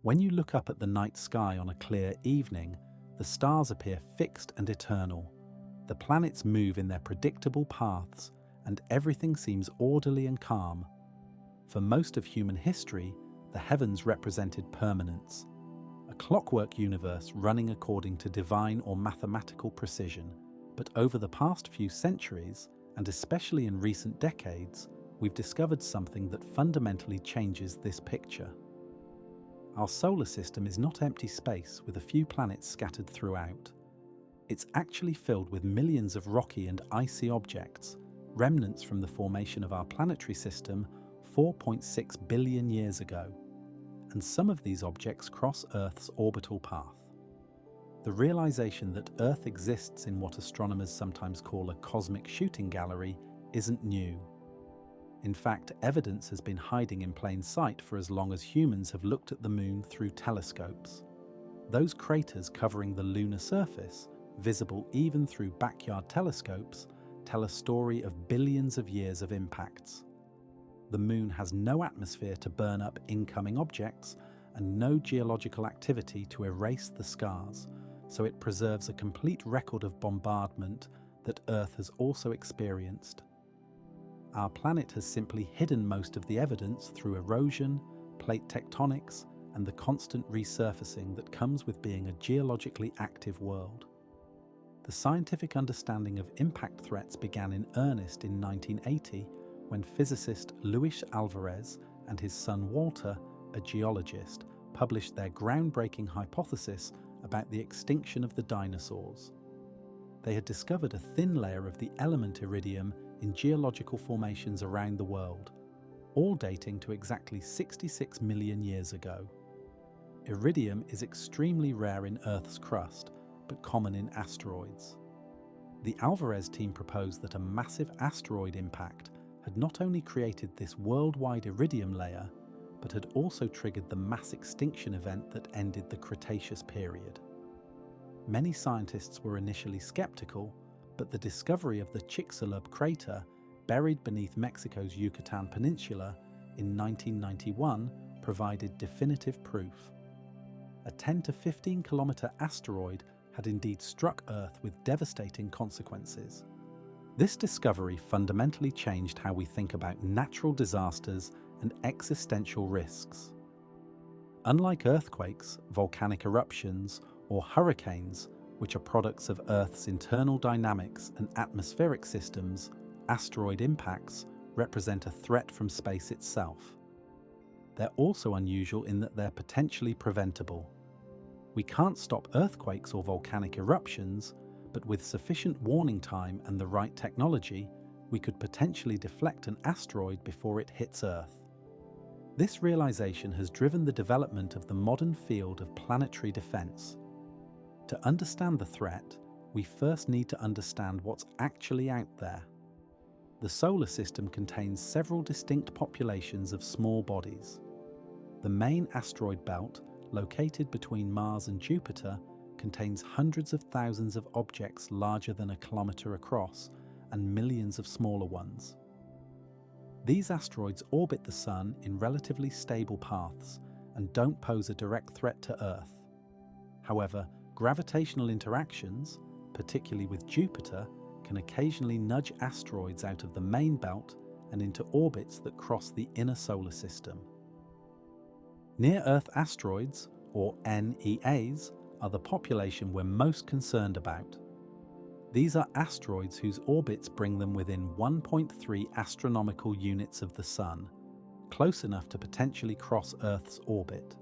When you look up at the night sky on a clear evening, the stars appear fixed and eternal. The planets move in their predictable paths, and everything seems orderly and calm. For most of human history, the heavens represented permanence, a clockwork universe running according to divine or mathematical precision. But over the past few centuries, and especially in recent decades, we've discovered something that fundamentally changes this picture. Our solar system is not empty space with a few planets scattered throughout. It's actually filled with millions of rocky and icy objects, remnants from the formation of our planetary system 4.6 billion years ago. And some of these objects cross Earth's orbital path. The realization that Earth exists in what astronomers sometimes call a cosmic shooting gallery isn't new. In fact, evidence has been hiding in plain sight for as long as humans have looked at the Moon through telescopes. Those craters covering the lunar surface, visible even through backyard telescopes, tell a story of billions of years of impacts. The Moon has no atmosphere to burn up incoming objects and no geological activity to erase the scars, so it preserves a complete record of bombardment that Earth has also experienced. Our planet has simply hidden most of the evidence through erosion, plate tectonics, and the constant resurfacing that comes with being a geologically active world. The scientific understanding of impact threats began in earnest in 1980 when physicist Luis Alvarez and his son Walter, a geologist, published their groundbreaking hypothesis about the extinction of the dinosaurs. They had discovered a thin layer of the element iridium in geological formations around the world, all dating to exactly 66 million years ago. Iridium is extremely rare in Earth's crust, but common in asteroids. The Alvarez team proposed that a massive asteroid impact had not only created this worldwide iridium layer, but had also triggered the mass extinction event that ended the Cretaceous period. Many scientists were initially skeptical, but the discovery of the Chicxulub crater, buried beneath Mexico's Yucatan Peninsula in 1991, provided definitive proof. A 10 to 15 kilometer asteroid had indeed struck Earth with devastating consequences. This discovery fundamentally changed how we think about natural disasters and existential risks. Unlike earthquakes, volcanic eruptions, or hurricanes, which are products of Earth's internal dynamics and atmospheric systems, asteroid impacts represent a threat from space itself. They're also unusual in that they're potentially preventable. We can't stop earthquakes or volcanic eruptions, but with sufficient warning time and the right technology, we could potentially deflect an asteroid before it hits Earth. This realization has driven the development of the modern field of planetary defense. To understand the threat, we first need to understand what's actually out there. The solar system contains several distinct populations of small bodies. The main asteroid belt, located between Mars and Jupiter, contains hundreds of thousands of objects larger than a kilometer across and millions of smaller ones. These asteroids orbit the Sun in relatively stable paths and don't pose a direct threat to Earth. However, gravitational interactions, particularly with Jupiter, can occasionally nudge asteroids out of the main belt and into orbits that cross the inner solar system. Near-Earth asteroids, or NEAs, are the population we're most concerned about. These are asteroids whose orbits bring them within 1.3 astronomical units of the Sun, close enough to potentially cross Earth's orbit.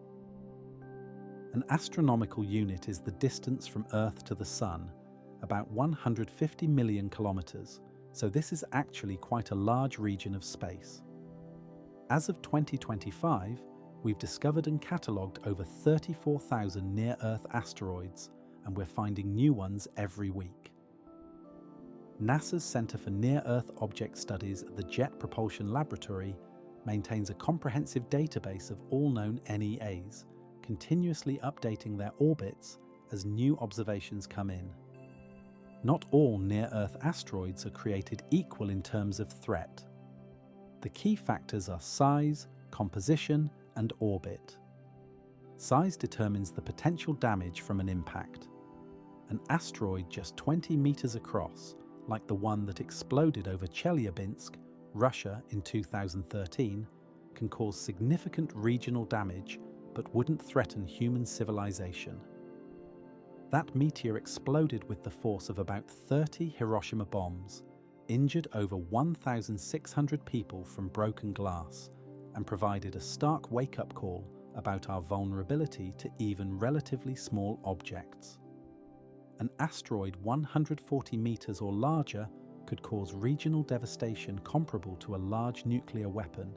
An astronomical unit is the distance from Earth to the Sun, about 150 million kilometers, so this is actually quite a large region of space. As of 2025, we've discovered and catalogued over 34,000 near-Earth asteroids, and we're finding new ones every week. NASA's Center for Near-Earth Object Studies at the Jet Propulsion Laboratory maintains a comprehensive database of all known NEAs, continuously updating their orbits as new observations come in. Not all near-Earth asteroids are created equal in terms of threat. The key factors are size, composition, and orbit. Size determines the potential damage from an impact. An asteroid just 20 meters across, like the one that exploded over Chelyabinsk, Russia in 2013, can cause significant regional damage but wouldn't threaten human civilization. That meteor exploded with the force of about 30 Hiroshima bombs, injured over 1,600 people from broken glass, and provided a stark wake-up call about our vulnerability to even relatively small objects. An asteroid 140 meters or larger could cause regional devastation comparable to a large nuclear weapon,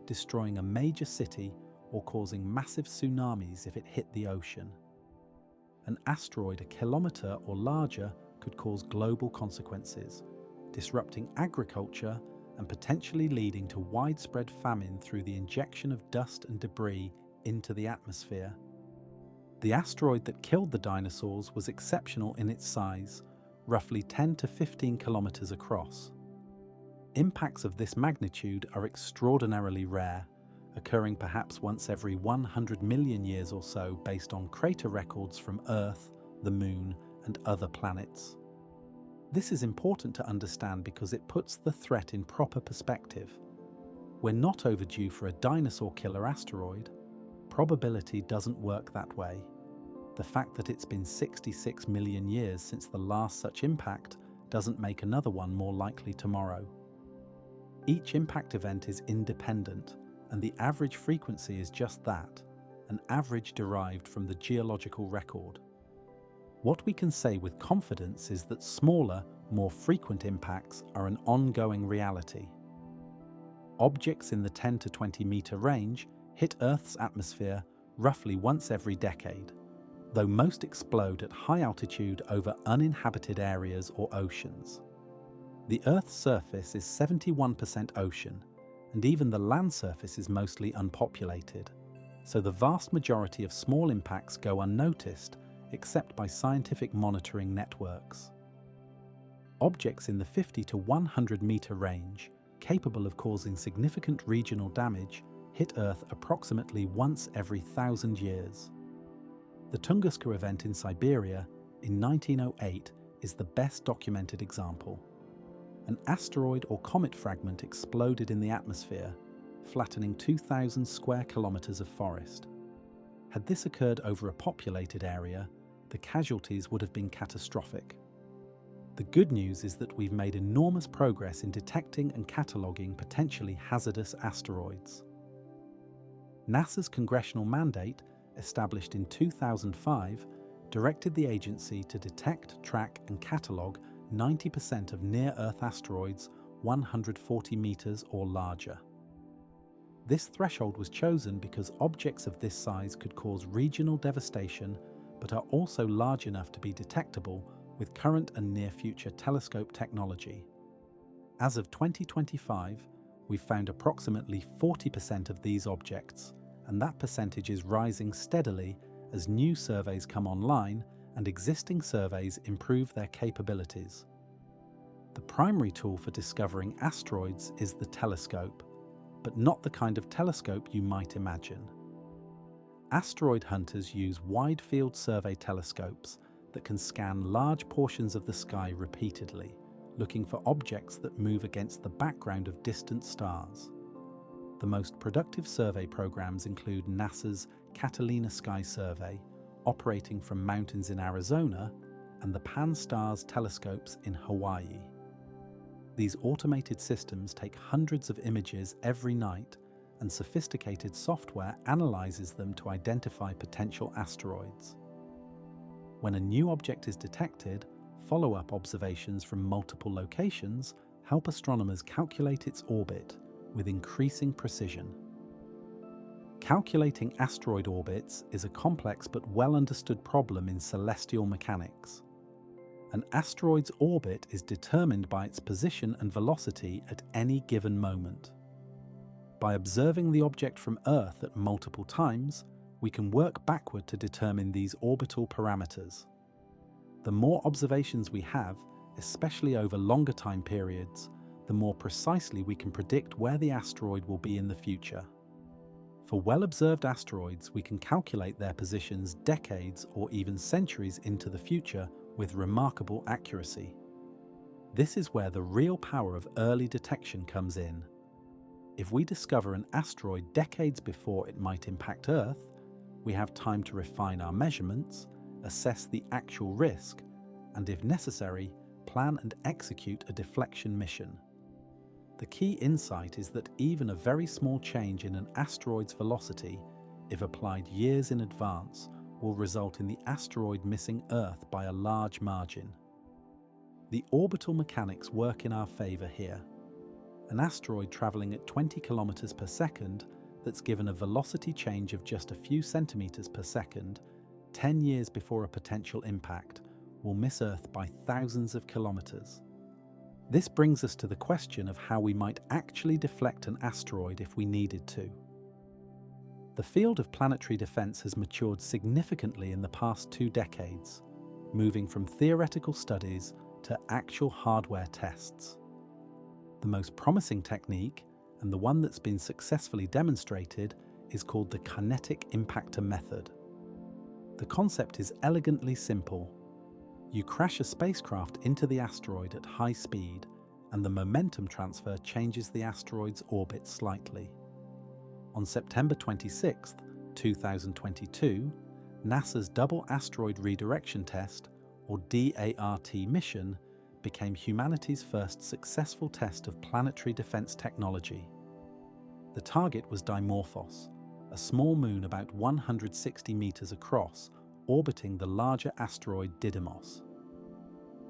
destroying a major city or causing massive tsunamis if it hit the ocean. An asteroid a kilometer or larger could cause global consequences, disrupting agriculture and potentially leading to widespread famine through the injection of dust and debris into the atmosphere. The asteroid that killed the dinosaurs was exceptional in its size, roughly 10 to 15 kilometers across. Impacts of this magnitude are extraordinarily rare, occurring perhaps once every 100 million years or so based on crater records from Earth, the Moon, and other planets. This is important to understand because it puts the threat in proper perspective. We're not overdue for a dinosaur killer asteroid. Probability doesn't work that way. The fact that it's been 66 million years since the last such impact doesn't make another one more likely tomorrow. Each impact event is independent, and the average frequency is just that, an average derived from the geological record. What we can say with confidence is that smaller, more frequent impacts are an ongoing reality. Objects in the 10 to 20 meter range hit Earth's atmosphere roughly once every decade, though most explode at high altitude over uninhabited areas or oceans. The Earth's surface is 71% ocean, and even the land surface is mostly unpopulated, so the vast majority of small impacts go unnoticed except by scientific monitoring networks. Objects in the 50 to 100 meter range, capable of causing significant regional damage, hit Earth approximately once every 1,000 years. The Tunguska event in Siberia in 1908 is the best documented example. An asteroid or comet fragment exploded in the atmosphere, flattening 2,000 square kilometers of forest. Had this occurred over a populated area, the casualties would have been catastrophic. The good news is that we've made enormous progress in detecting and cataloguing potentially hazardous asteroids. NASA's congressional mandate, established in 2005, directed the agency to detect, track, and catalogue 90% of near-Earth asteroids 140 meters or larger. This threshold was chosen because objects of this size could cause regional devastation but are also large enough to be detectable with current and near-future telescope technology. As of 2025, we've found approximately 40% of these objects, and that percentage is rising steadily as new surveys come online and existing surveys improve their capabilities. The primary tool for discovering asteroids is the telescope, but not the kind of telescope you might imagine. Asteroid hunters use wide-field survey telescopes that can scan large portions of the sky repeatedly, looking for objects that move against the background of distant stars. The most productive survey programs include NASA's Catalina Sky Survey, operating from mountains in Arizona, and the Pan-STARRS telescopes in Hawaii. These automated systems take hundreds of images every night, and sophisticated software analyzes them to identify potential asteroids. When a new object is detected, follow-up observations from multiple locations help astronomers calculate its orbit with increasing precision. Calculating asteroid orbits is a complex but well-understood problem in celestial mechanics. An asteroid's orbit is determined by its position and velocity at any given moment. By observing the object from Earth at multiple times, we can work backward to determine these orbital parameters. The more observations we have, especially over longer time periods, the more precisely we can predict where the asteroid will be in the future. For well-observed asteroids, we can calculate their positions decades or even centuries into the future with remarkable accuracy. This is where the real power of early detection comes in. If we discover an asteroid decades before it might impact Earth, we have time to refine our measurements, assess the actual risk, and if necessary, plan and execute a deflection mission. The key insight is that even a very small change in an asteroid's velocity, if applied years in advance, will result in the asteroid missing Earth by a large margin. The orbital mechanics work in our favor here. An asteroid traveling at 20 kilometers per second that's given a velocity change of just a few centimeters per second, 10 years before a potential impact, will miss Earth by thousands of kilometers. This brings us to the question of how we might actually deflect an asteroid if we needed to. The field of planetary defense has matured significantly in the past 2 decades, moving from theoretical studies to actual hardware tests. The most promising technique, and the one that's been successfully demonstrated, is called the kinetic impactor method. The concept is elegantly simple. You crash a spacecraft into the asteroid at high speed, and the momentum transfer changes the asteroid's orbit slightly. On September 26, 2022, NASA's Double Asteroid Redirection Test, or DART mission, became humanity's first successful test of planetary defense technology. The target was Dimorphos, a small moon about 160 meters across, orbiting the larger asteroid Didymos.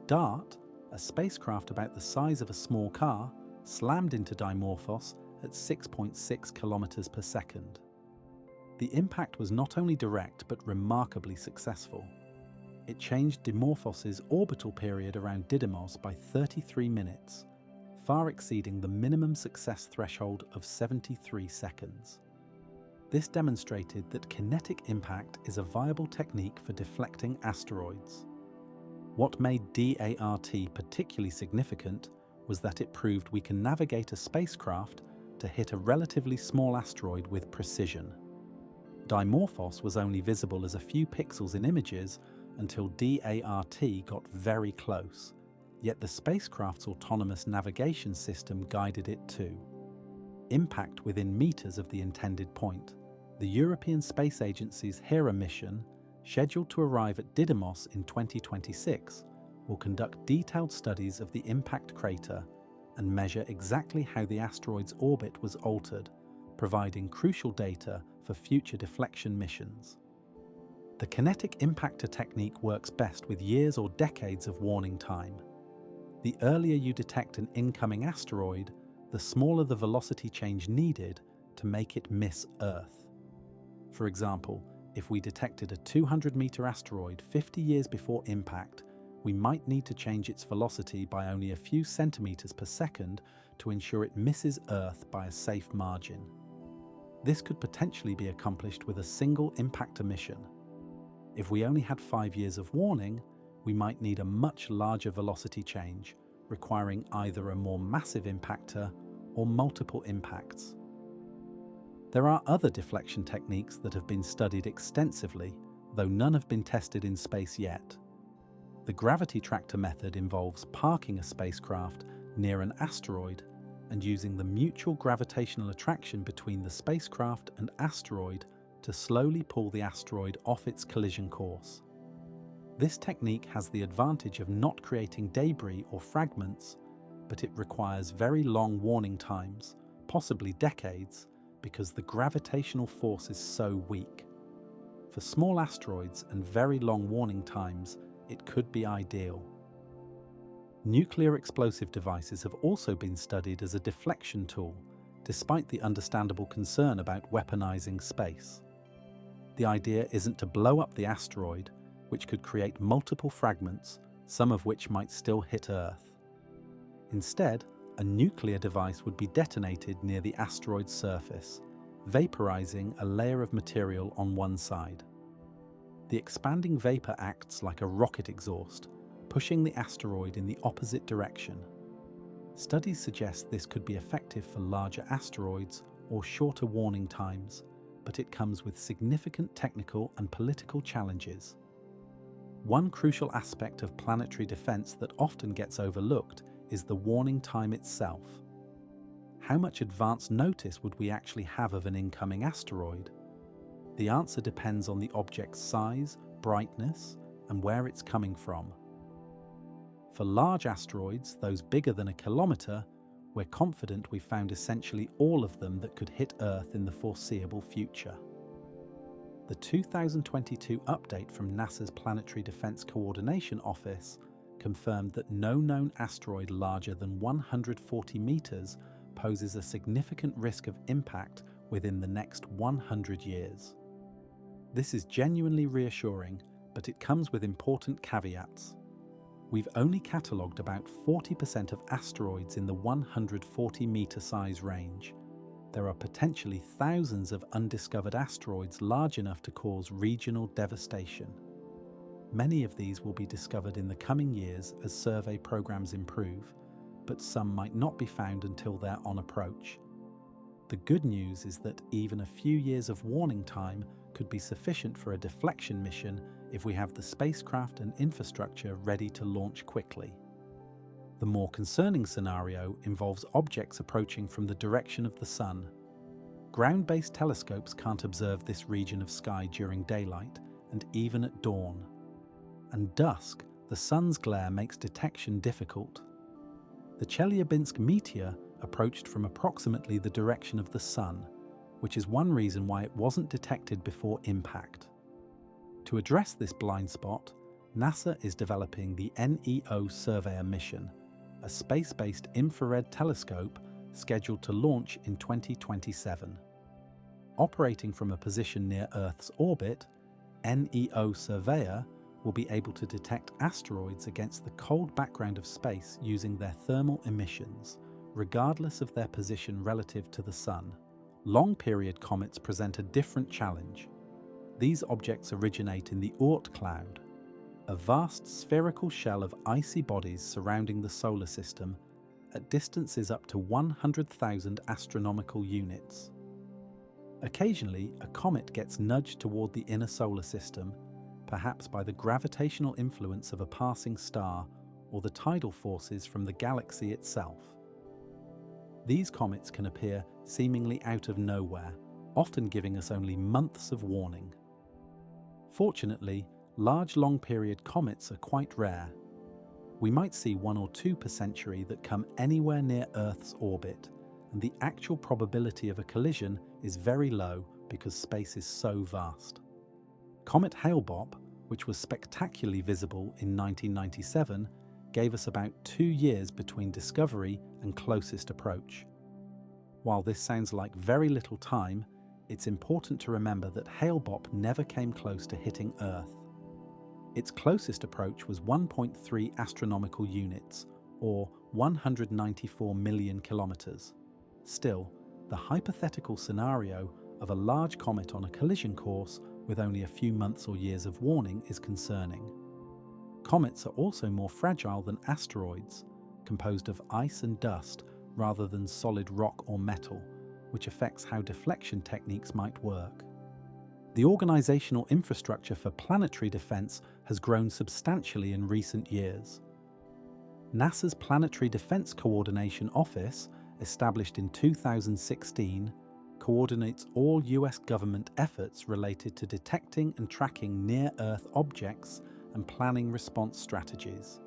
DART, a spacecraft about the size of a small car, slammed into Dimorphos at 6.6 kilometers per second. The impact was not only direct but remarkably successful. It changed Dimorphos's orbital period around Didymos by 33 minutes, far exceeding the minimum success threshold of 73 seconds. This demonstrated that kinetic impact is a viable technique for deflecting asteroids. What made DART particularly significant was that it proved we can navigate a spacecraft to hit a relatively small asteroid with precision. Dimorphos was only visible as a few pixels in images until DART got very close, yet the spacecraft's autonomous navigation system guided it too. Impact within meters of the intended point. The European Space Agency's Hera mission, scheduled to arrive at Didymos in 2026, will conduct detailed studies of the impact crater and measure exactly how the asteroid's orbit was altered, providing crucial data for future deflection missions. The kinetic impactor technique works best with years or decades of warning time. The earlier you detect an incoming asteroid, the smaller the velocity change needed to make it miss Earth. For example, if we detected a 200-meter asteroid 50 years before impact, we might need to change its velocity by only a few centimeters per second to ensure it misses Earth by a safe margin. This could potentially be accomplished with a single impactor mission. If we only had 5 years of warning, we might need a much larger velocity change, requiring either a more massive impactor or multiple impacts. There are other deflection techniques that have been studied extensively, though none have been tested in space yet. The gravity tractor method involves parking a spacecraft near an asteroid and using the mutual gravitational attraction between the spacecraft and asteroid to slowly pull the asteroid off its collision course. This technique has the advantage of not creating debris or fragments, but it requires very long warning times, possibly decades, because the gravitational force is so weak. For small asteroids and very long warning times, it could be ideal. Nuclear explosive devices have also been studied as a deflection tool, despite the understandable concern about weaponizing space. The idea isn't to blow up the asteroid, which could create multiple fragments, some of which might still hit Earth. Instead, a nuclear device would be detonated near the asteroid's surface, vaporizing a layer of material on one side. The expanding vapor acts like a rocket exhaust, pushing the asteroid in the opposite direction. Studies suggest this could be effective for larger asteroids or shorter warning times, but it comes with significant technical and political challenges. One crucial aspect of planetary defense that often gets overlooked is the warning time itself. How much advance notice would we actually have of an incoming asteroid? The answer depends on the object's size, brightness, and where it's coming from. For large asteroids, those bigger than a kilometre, we're confident we've found essentially all of them that could hit Earth in the foreseeable future. The 2022 update from NASA's Planetary Defense Coordination Office confirmed that no known asteroid larger than 140 meters poses a significant risk of impact within the next 100 years. This is genuinely reassuring, but it comes with important caveats. We've only catalogued about 40% of asteroids in the 140-meter size range. There are potentially thousands of undiscovered asteroids large enough to cause regional devastation. Many of these will be discovered in the coming years as survey programs improve, but some might not be found until they're on approach. The good news is that even a few years of warning time could be sufficient for a deflection mission if we have the spacecraft and infrastructure ready to launch quickly. The more concerning scenario involves objects approaching from the direction of the Sun. Ground-based telescopes can't observe this region of sky during daylight and even at dawn. And dusk, the Sun's glare makes detection difficult. The Chelyabinsk meteor approached from approximately the direction of the Sun, which is one reason why it wasn't detected before impact. To address this blind spot, NASA is developing the NEO Surveyor mission, a space-based infrared telescope scheduled to launch in 2027. Operating from a position near Earth's orbit, NEO Surveyor will be able to detect asteroids against the cold background of space using their thermal emissions, regardless of their position relative to the Sun. Long-period comets present a different challenge. These objects originate in the Oort cloud, a vast spherical shell of icy bodies surrounding the solar system at distances up to 100,000 astronomical units. Occasionally, a comet gets nudged toward the inner solar system, perhaps by the gravitational influence of a passing star or the tidal forces from the galaxy itself. These comets can appear seemingly out of nowhere, often giving us only months of warning. Fortunately, large long-period comets are quite rare. We might see 1 or 2 per century that come anywhere near Earth's orbit, and the actual probability of a collision is very low because space is so vast. Comet Hale-Bopp, which was spectacularly visible in 1997, gave us about 2 years between discovery and closest approach. While this sounds like very little time, it's important to remember that Hale-Bopp never came close to hitting Earth. Its closest approach was 1.3 astronomical units, or 194 million kilometers. Still, the hypothetical scenario of a large comet on a collision course with only a few months or years of warning is concerning. Comets are also more fragile than asteroids, composed of ice and dust rather than solid rock or metal, which affects how deflection techniques might work. The organizational infrastructure for planetary defense has grown substantially in recent years. NASA's Planetary Defense Coordination Office, established in 2016, coordinates all US government efforts related to detecting and tracking near-Earth objects and planning response strategies.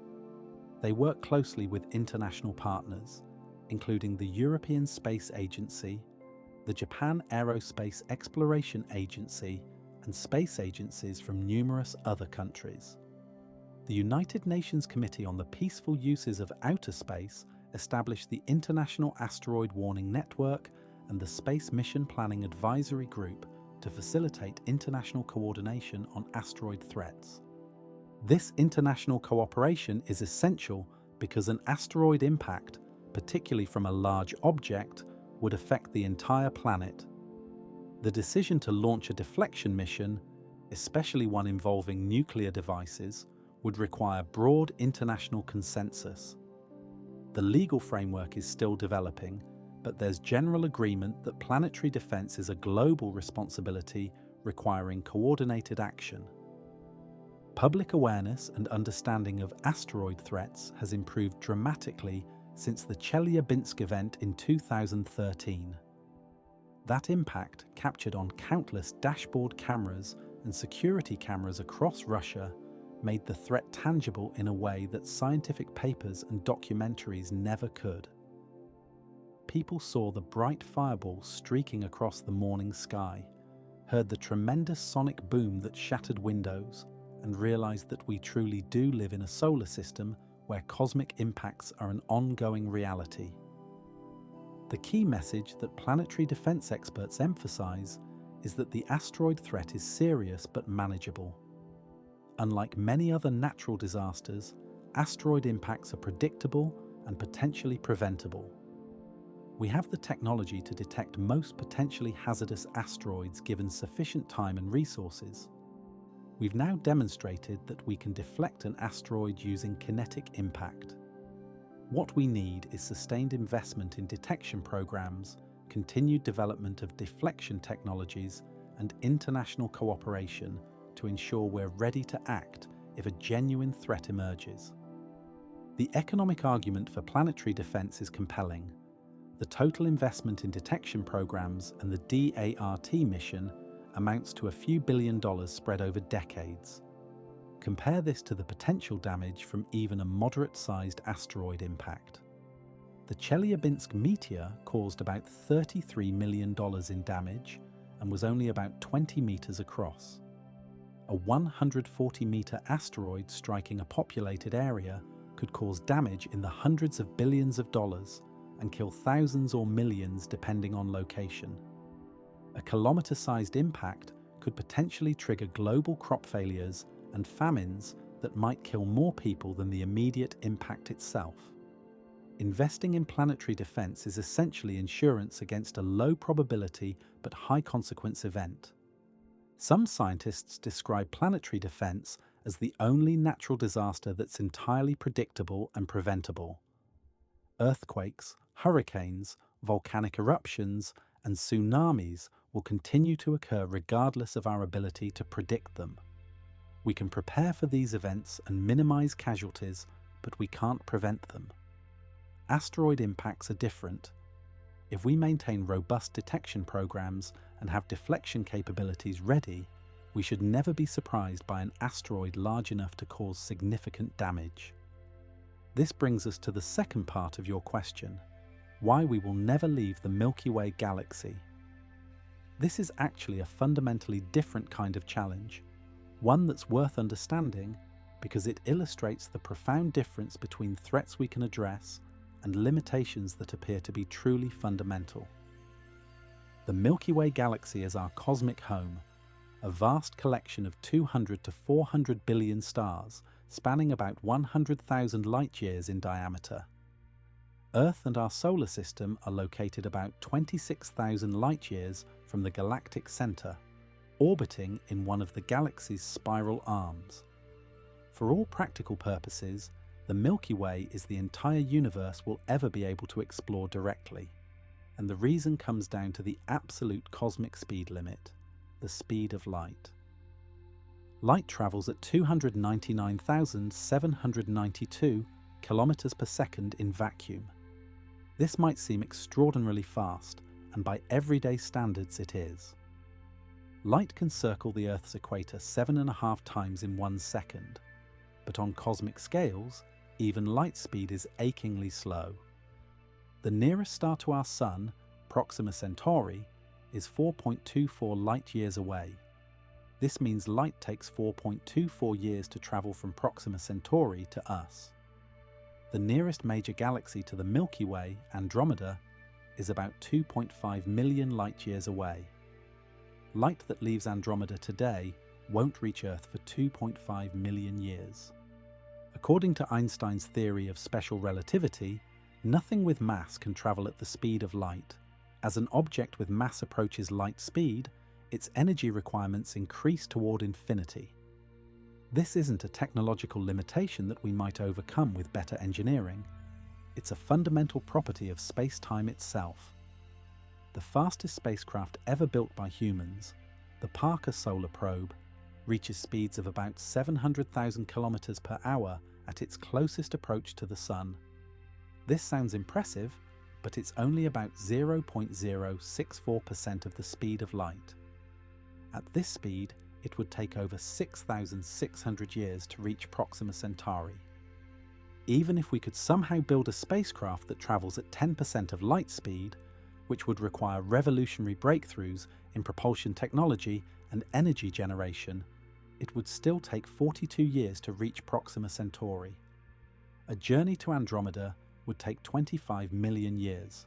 They work closely with international partners, including the European Space Agency, the Japan Aerospace Exploration Agency, and space agencies from numerous other countries. The United Nations Committee on the Peaceful Uses of Outer Space established the International Asteroid Warning Network and the Space Mission Planning Advisory Group to facilitate international coordination on asteroid threats. This international cooperation is essential because an asteroid impact, particularly from a large object, would affect the entire planet. The decision to launch a deflection mission, especially one involving nuclear devices, would require broad international consensus. The legal framework is still developing, but there's general agreement that planetary defense is a global responsibility requiring coordinated action. Public awareness and understanding of asteroid threats has improved dramatically since the Chelyabinsk event in 2013. That impact, captured on countless dashboard cameras and security cameras across Russia, made the threat tangible in a way that scientific papers and documentaries never could. People saw the bright fireball streaking across the morning sky, heard the tremendous sonic boom that shattered windows, and realized that we truly do live in a solar system where cosmic impacts are an ongoing reality. The key message that planetary defense experts emphasize is that the asteroid threat is serious but manageable. Unlike many other natural disasters, asteroid impacts are predictable and potentially preventable. We have the technology to detect most potentially hazardous asteroids given sufficient time and resources. We've now demonstrated that we can deflect an asteroid using kinetic impact. What we need is sustained investment in detection programs, continued development of deflection technologies, and international cooperation to ensure we're ready to act if a genuine threat emerges. The economic argument for planetary defense is compelling. The total investment in detection programs and the DART mission amounts to a few $1 billion spread over decades. Compare this to the potential damage from even a moderate-sized asteroid impact. The Chelyabinsk meteor caused about $33 million in damage and was only about 20 meters across. A 140-meter asteroid striking a populated area could cause damage in the hundreds of billions of dollars and kill thousands or millions depending on location. A kilometer-sized impact could potentially trigger global crop failures and famines that might kill more people than the immediate impact itself. Investing in planetary defense is essentially insurance against a low probability but high consequence event. Some scientists describe planetary defense as the only natural disaster that's entirely predictable and preventable. Earthquakes, hurricanes, volcanic eruptions, and tsunamis will continue to occur regardless of our ability to predict them. We can prepare for these events and minimize casualties, but we can't prevent them. Asteroid impacts are different. If we maintain robust detection programs and have deflection capabilities ready, we should never be surprised by an asteroid large enough to cause significant damage. This brings us to the second part of your question: why we will never leave the Milky Way galaxy. This is actually a fundamentally different kind of challenge, one that's worth understanding because it illustrates the profound difference between threats we can address and limitations that appear to be truly fundamental. The Milky Way galaxy is our cosmic home, a vast collection of 200 to 400 billion stars spanning about 100,000 light-years in diameter. Earth and our solar system are located about 26,000 light-years from the galactic center, orbiting in one of the galaxy's spiral arms. For all practical purposes, the Milky Way is the entire universe we'll ever be able to explore directly. And the reason comes down to the absolute cosmic speed limit, the speed of light. Light travels at 299,792 kilometers per second in vacuum. This might seem extraordinarily fast, and by everyday standards it is. Light can circle the Earth's equator 7.5 times in 1 second, but on cosmic scales, even light speed is achingly slow. The nearest star to our Sun, Proxima Centauri, is 4.24 light-years away. This means light takes 4.24 years to travel from Proxima Centauri to us. The nearest major galaxy to the Milky Way, Andromeda, is about 2.5 million light-years away. Light that leaves Andromeda today won't reach Earth for 2.5 million years. According to Einstein's theory of special relativity, nothing with mass can travel at the speed of light. As an object with mass approaches light speed, its energy requirements increase toward infinity. This isn't a technological limitation that we might overcome with better engineering. It's a fundamental property of space-time itself. the fastest spacecraft ever built by humans, the Parker Solar Probe, reaches speeds of about 700,000 kilometers per hour at its closest approach to the Sun. This sounds impressive, but it's only about 0.064% of the speed of light. At this speed, it would take over 6,600 years to reach Proxima Centauri. Even if we could somehow build a spacecraft that travels at 10% of light speed, which would require revolutionary breakthroughs in propulsion technology and energy generation, it would still take 42 years to reach Proxima Centauri. A journey to Andromeda would take 25 million years.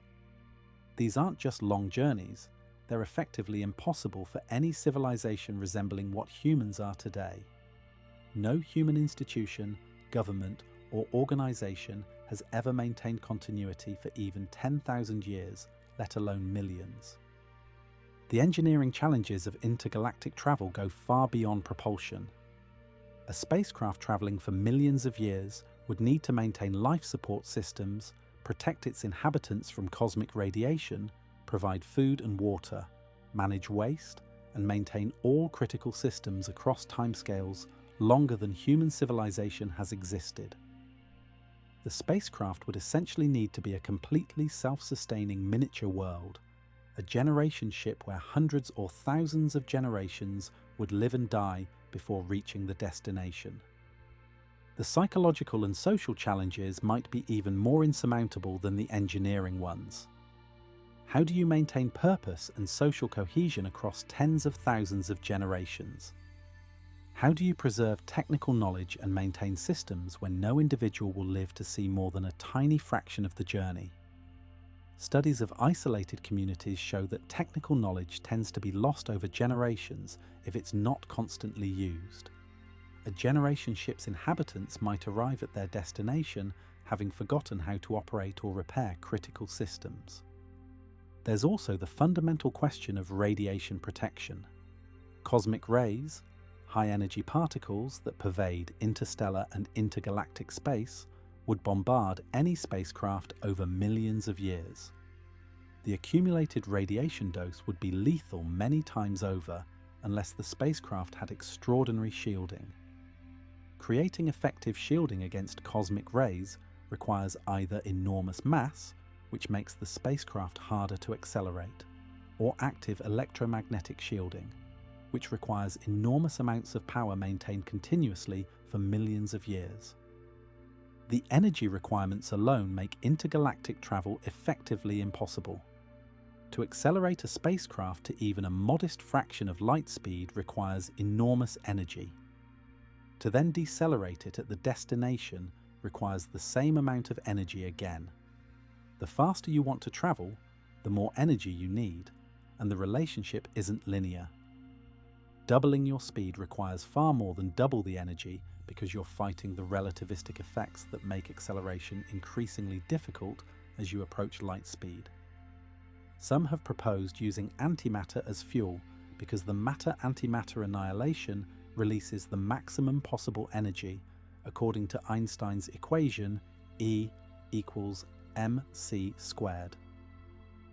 These aren't just long journeys, they're effectively impossible for any civilization resembling what humans are today. No human institution, government, or organization has ever maintained continuity for even 10,000 years, let alone millions. The engineering challenges of intergalactic travel go far beyond propulsion. A spacecraft traveling for millions of years would need to maintain life support systems, protect its inhabitants from cosmic radiation, provide food and water, manage waste, and maintain all critical systems across timescales longer than human civilization has existed. The spacecraft would essentially need to be a completely self-sustaining miniature world, a generation ship where hundreds or thousands of generations would live and die before reaching the destination. The psychological and social challenges might be even more insurmountable than the engineering ones. How do you maintain purpose and social cohesion across tens of thousands of generations? How do you preserve technical knowledge and maintain systems when no individual will live to see more than a tiny fraction of the journey? Studies of isolated communities show that technical knowledge tends to be lost over generations if it's not constantly used. A generation ship's inhabitants might arrive at their destination having forgotten how to operate or repair critical systems. There's also the fundamental question of radiation protection. Cosmic rays, high-energy particles that pervade interstellar and intergalactic space, would bombard any spacecraft over millions of years. The accumulated radiation dose would be lethal many times over unless the spacecraft had extraordinary shielding. Creating effective shielding against cosmic rays requires either enormous mass, which makes the spacecraft harder to accelerate, or active electromagnetic shielding, which requires enormous amounts of power maintained continuously for millions of years. The energy requirements alone make intergalactic travel effectively impossible. To accelerate a spacecraft to even a modest fraction of light speed requires enormous energy. To then decelerate it at the destination requires the same amount of energy again. The faster you want to travel, the more energy you need, and the relationship isn't linear. Doubling your speed requires far more than double the energy because you're fighting the relativistic effects that make acceleration increasingly difficult as you approach light speed. Some have proposed using antimatter as fuel because the matter-antimatter annihilation releases the maximum possible energy according to Einstein's equation E equals mc squared.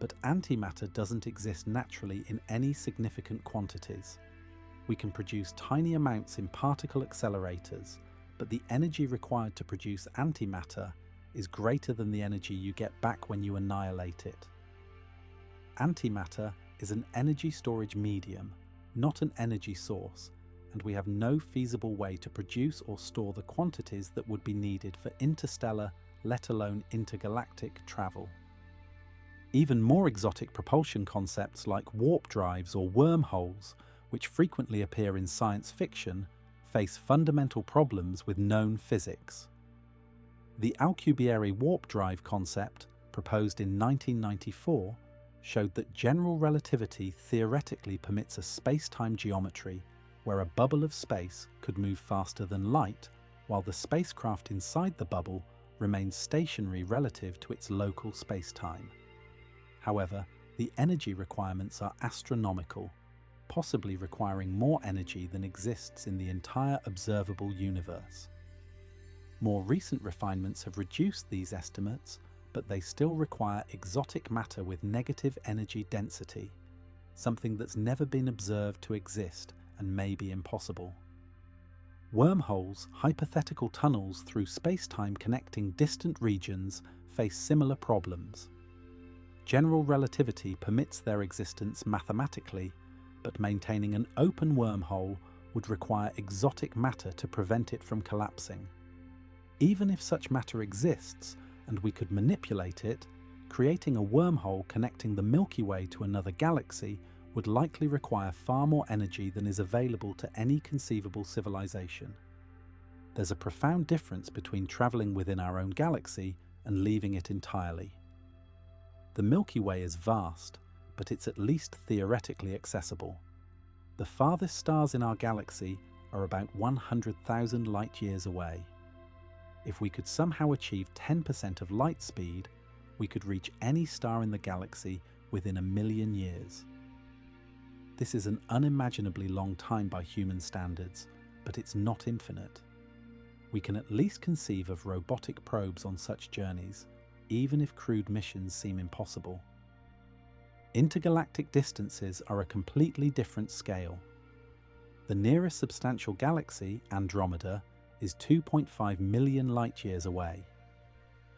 But antimatter doesn't exist naturally in any significant quantities. We can produce tiny amounts in particle accelerators, but the energy required to produce antimatter is greater than the energy you get back when you annihilate it. Antimatter is an energy storage medium, not an energy source, and we have no feasible way to produce or store the quantities that would be needed for interstellar, let alone intergalactic travel. Even more exotic propulsion concepts like warp drives or wormholes, which frequently appear in science fiction, face fundamental problems with known physics. The Alcubierre warp drive concept, proposed in 1994, showed that general relativity theoretically permits a space-time geometry where a bubble of space could move faster than light, while the spacecraft inside the bubble remains stationary relative to its local space-time. However, the energy requirements are astronomical, possibly requiring more energy than exists in the entire observable universe. More recent refinements have reduced these estimates, but they still require exotic matter with negative energy density, something that's never been observed to exist and may be impossible. Wormholes, hypothetical tunnels through space-time connecting distant regions, face similar problems. General relativity permits their existence mathematically, but maintaining an open wormhole would require exotic matter to prevent it from collapsing. Even if such matter exists and we could manipulate it, creating a wormhole connecting the Milky Way to another galaxy would likely require far more energy than is available to any conceivable civilization. There's a profound difference between traveling within our own galaxy and leaving it entirely. The Milky Way is vast, but it's at least theoretically accessible. The farthest stars in our galaxy are about 100,000 light-years away. If we could somehow achieve 10% of light speed, we could reach any star in the galaxy within 1,000,000 years. This is an unimaginably long time by human standards, but it's not infinite. We can at least conceive of robotic probes on such journeys, even if crewed missions seem impossible. Intergalactic distances are a completely different scale. The nearest substantial galaxy, Andromeda, is 2.5 million light-years away.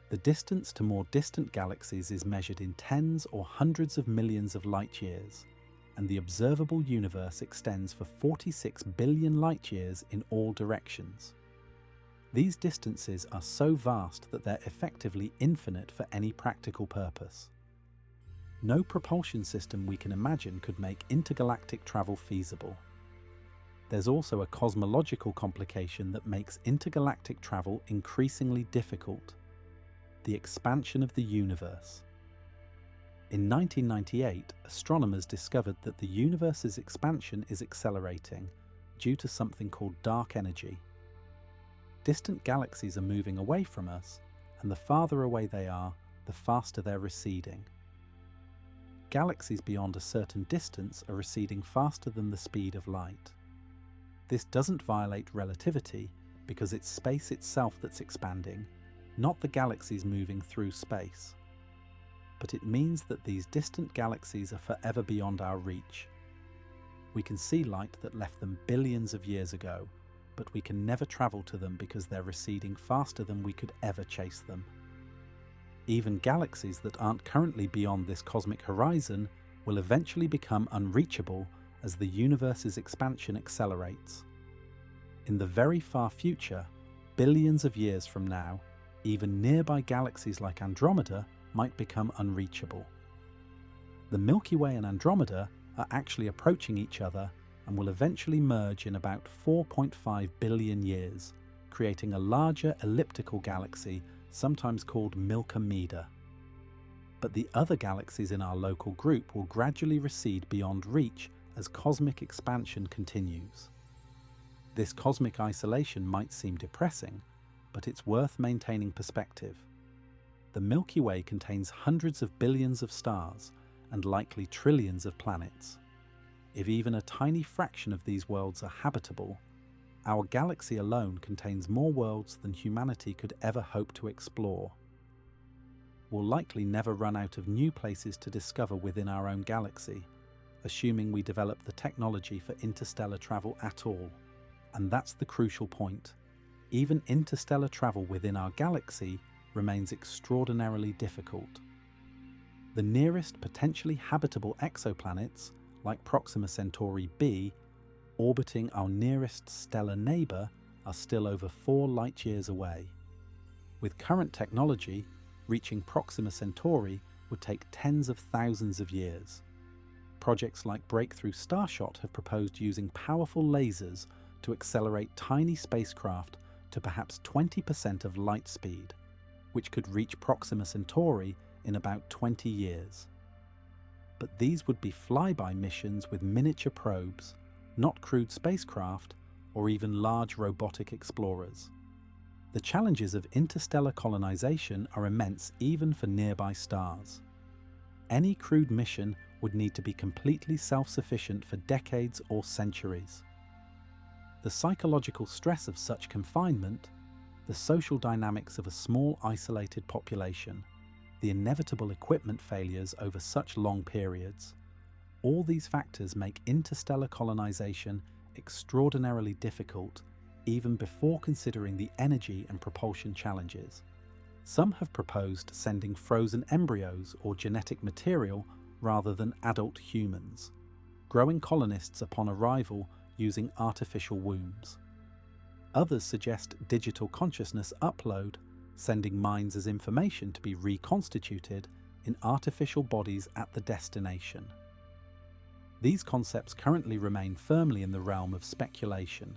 The distance to more distant galaxies is measured in tens or hundreds of millions of light-years, and the observable universe extends for 46 billion light-years in all directions. These distances are so vast that they're effectively infinite for any practical purpose. No propulsion system we can imagine could make intergalactic travel feasible. There's also a cosmological complication that makes intergalactic travel increasingly difficult: the expansion of the universe. In 1998, astronomers discovered that the universe's expansion is accelerating due to something called dark energy. Distant galaxies are moving away from us, and the farther away they are, the faster they're receding. Galaxies beyond a certain distance are receding faster than the speed of light. This doesn't violate relativity because it's space itself that's expanding, not the galaxies moving through space. But it means that these distant galaxies are forever beyond our reach. We can see light that left them billions of years ago, but we can never travel to them because they're receding faster than we could ever chase them. Even galaxies that aren't currently beyond this cosmic horizon will eventually become unreachable as the universe's expansion accelerates. In the very far future, billions of years from now, even nearby galaxies like Andromeda might become unreachable. The Milky Way and Andromeda are actually approaching each other and will eventually merge in about 4.5 billion years, creating a larger elliptical galaxy, sometimes called Milky. But the other galaxies in our local group will gradually recede beyond reach as cosmic expansion continues. This cosmic isolation might seem depressing, but it's worth maintaining perspective. The Milky Way contains hundreds of billions of stars and likely trillions of planets. If even a tiny fraction of these worlds are habitable, our galaxy alone contains more worlds than humanity could ever hope to explore. We'll likely never run out of new places to discover within our own galaxy, assuming we develop the technology for interstellar travel at all. And that's the crucial point. Even interstellar travel within our galaxy remains extraordinarily difficult. The nearest potentially habitable exoplanets, like Proxima Centauri b, orbiting our nearest stellar neighbour, are still over 4 light-years away. With current technology, reaching Proxima Centauri would take tens of thousands of years. Projects like Breakthrough Starshot have proposed using powerful lasers to accelerate tiny spacecraft to perhaps 20% of light speed, which could reach Proxima Centauri in about 20 years. But these would be flyby missions with miniature probes, not crewed spacecraft or even large robotic explorers. The challenges of interstellar colonization are immense even for nearby stars. Any crewed mission would need to be completely self-sufficient for decades or centuries. The psychological stress of such confinement, the social dynamics of a small isolated population, the inevitable equipment failures over such long periods. All these factors make interstellar colonization extraordinarily difficult, even before considering the energy and propulsion challenges. Some have proposed sending frozen embryos or genetic material rather than adult humans, growing colonists upon arrival using artificial wombs. Others suggest digital consciousness upload, sending minds as information to be reconstituted in artificial bodies at the destination. These concepts currently remain firmly in the realm of speculation.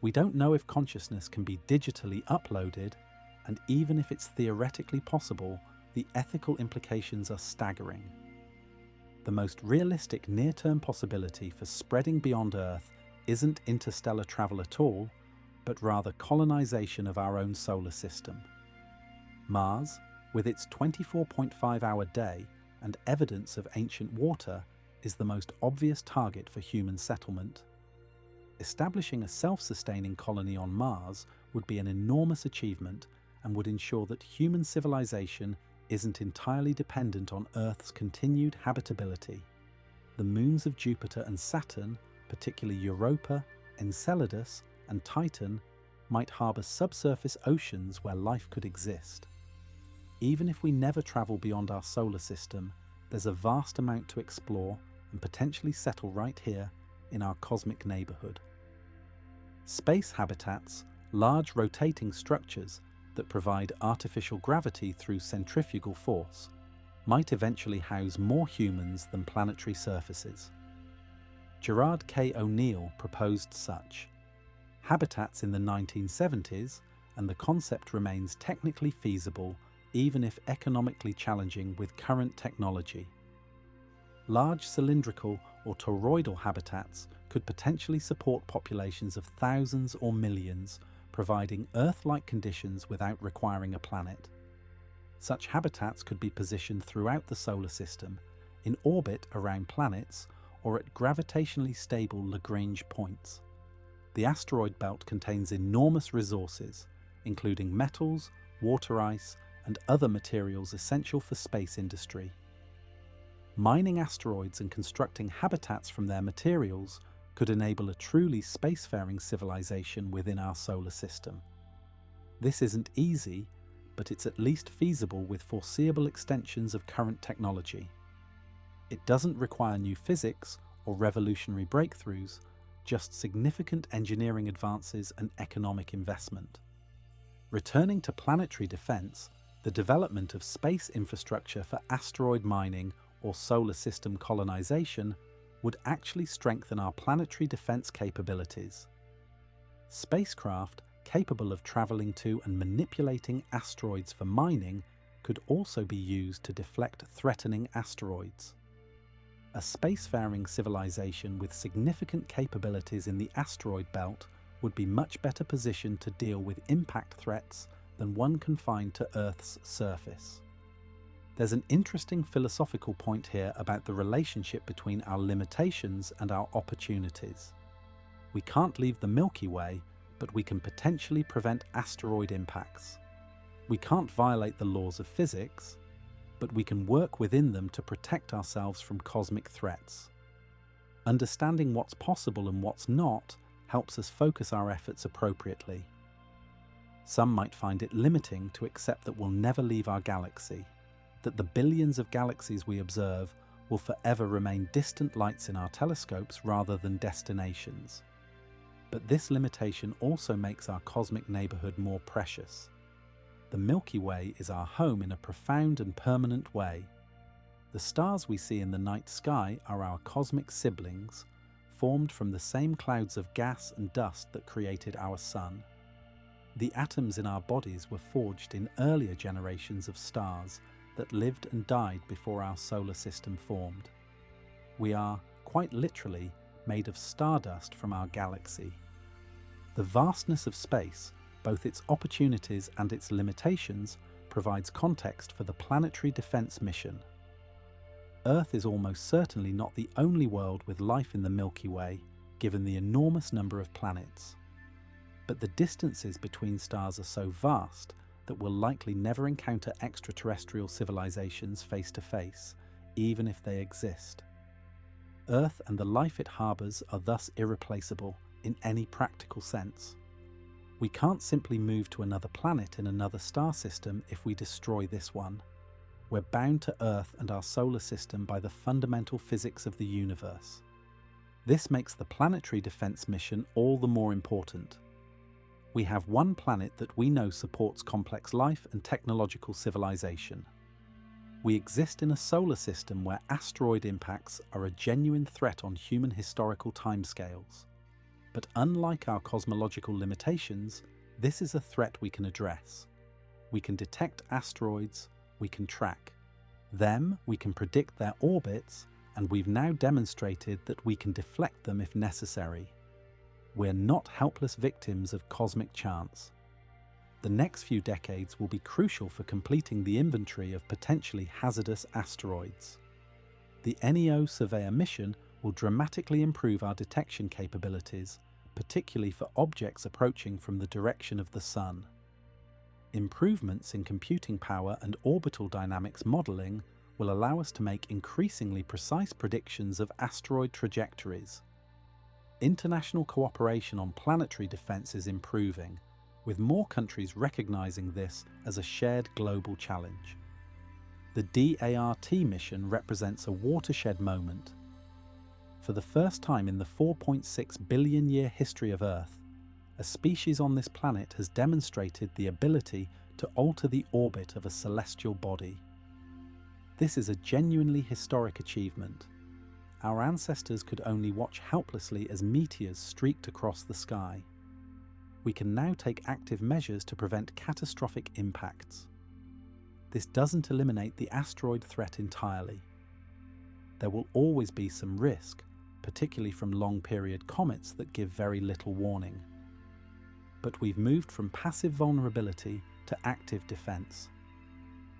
We don't know if consciousness can be digitally uploaded, and even if it's theoretically possible, the ethical implications are staggering. The most realistic near-term possibility for spreading beyond Earth isn't interstellar travel at all, but rather colonization of our own solar system. Mars, with its 24.5-hour day and evidence of ancient water, is the most obvious target for human settlement. Establishing a self-sustaining colony on Mars would be an enormous achievement and would ensure that human civilization isn't entirely dependent on Earth's continued habitability. The moons of Jupiter and Saturn, particularly Europa, Enceladus, and Titan, might harbour subsurface oceans where life could exist. Even if we never travel beyond our solar system, there's a vast amount to explore and potentially settle right here in our cosmic neighbourhood. Space habitats, large rotating structures that provide artificial gravity through centrifugal force, might eventually house more humans than planetary surfaces. Gerard K. O'Neill proposed such habitats in the 1970s, and the concept remains technically feasible even if economically challenging with current technology. Large cylindrical or toroidal habitats could potentially support populations of thousands or millions, providing Earth-like conditions without requiring a planet. Such habitats could be positioned throughout the solar system, in orbit around planets, or at gravitationally stable Lagrange points. The asteroid belt contains enormous resources, including metals, water ice, and other materials essential for space industry. Mining asteroids and constructing habitats from their materials could enable a truly spacefaring civilization within our solar system. This isn't easy, but it's at least feasible with foreseeable extensions of current technology. It doesn't require new physics or revolutionary breakthroughs, just significant engineering advances and economic investment. Returning to planetary defense, the development of space infrastructure for asteroid mining or solar system colonization would actually strengthen our planetary defense capabilities. Spacecraft capable of traveling to and manipulating asteroids for mining could also be used to deflect threatening asteroids. A spacefaring civilization with significant capabilities in the asteroid belt would be much better positioned to deal with impact threats than one confined to Earth's surface. There's an interesting philosophical point here about the relationship between our limitations and our opportunities. We can't leave the Milky Way, but we can potentially prevent asteroid impacts. We can't violate the laws of physics, but we can work within them to protect ourselves from cosmic threats. Understanding what's possible and what's not helps us focus our efforts appropriately. Some might find it limiting to accept that we'll never leave our galaxy, that the billions of galaxies we observe will forever remain distant lights in our telescopes rather than destinations. But this limitation also makes our cosmic neighbourhood more precious. The Milky Way is our home in a profound and permanent way. The stars we see in the night sky are our cosmic siblings, formed from the same clouds of gas and dust that created our sun. The atoms in our bodies were forged in earlier generations of stars that lived and died before our solar system formed. We are, quite literally, made of stardust from our galaxy. The vastness of space, both its opportunities and its limitations, provides context for the planetary defense mission. Earth is almost certainly not the only world with life in the Milky Way, given the enormous number of planets. But the distances between stars are so vast that we'll likely never encounter extraterrestrial civilizations face to face, even if they exist. Earth and the life it harbours are thus irreplaceable in any practical sense. We can't simply move to another planet in another star system if we destroy this one. We're bound to Earth and our solar system by the fundamental physics of the universe. This makes the planetary defense mission all the more important. We have one planet that we know supports complex life and technological civilization. We exist in a solar system where asteroid impacts are a genuine threat on human historical timescales. But unlike our cosmological limitations, this is a threat we can address. We can detect asteroids, we can track them, we can predict their orbits, and we've now demonstrated that we can deflect them if necessary. We're not helpless victims of cosmic chance. The next few decades will be crucial for completing the inventory of potentially hazardous asteroids. The NEO Surveyor mission will dramatically improve our detection capabilities, particularly for objects approaching from the direction of the Sun. Improvements in computing power and orbital dynamics modeling will allow us to make increasingly precise predictions of asteroid trajectories. International cooperation on planetary defense is improving, with more countries recognizing this as a shared global challenge. The DART mission represents a watershed moment. For the first time in the 4.6 billion year history of Earth, a species on this planet has demonstrated the ability to alter the orbit of a celestial body. This is a genuinely historic achievement. Our ancestors could only watch helplessly as meteors streaked across the sky. We can now take active measures to prevent catastrophic impacts. This doesn't eliminate the asteroid threat entirely. There will always be some risk, particularly from long-period comets that give very little warning. But we've moved from passive vulnerability to active defense.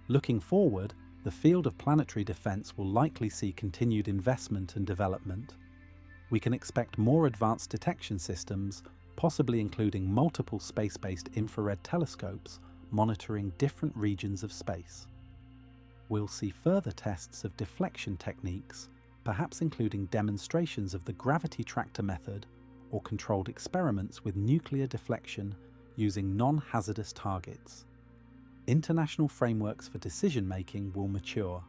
Looking forward, the field of planetary defense will likely see continued investment and development. We can expect more advanced detection systems, possibly including multiple space-based infrared telescopes monitoring different regions of space. We'll see further tests of deflection techniques, perhaps including demonstrations of the gravity tractor method or controlled experiments with nuclear deflection using non-hazardous targets. International frameworks for decision-making will mature,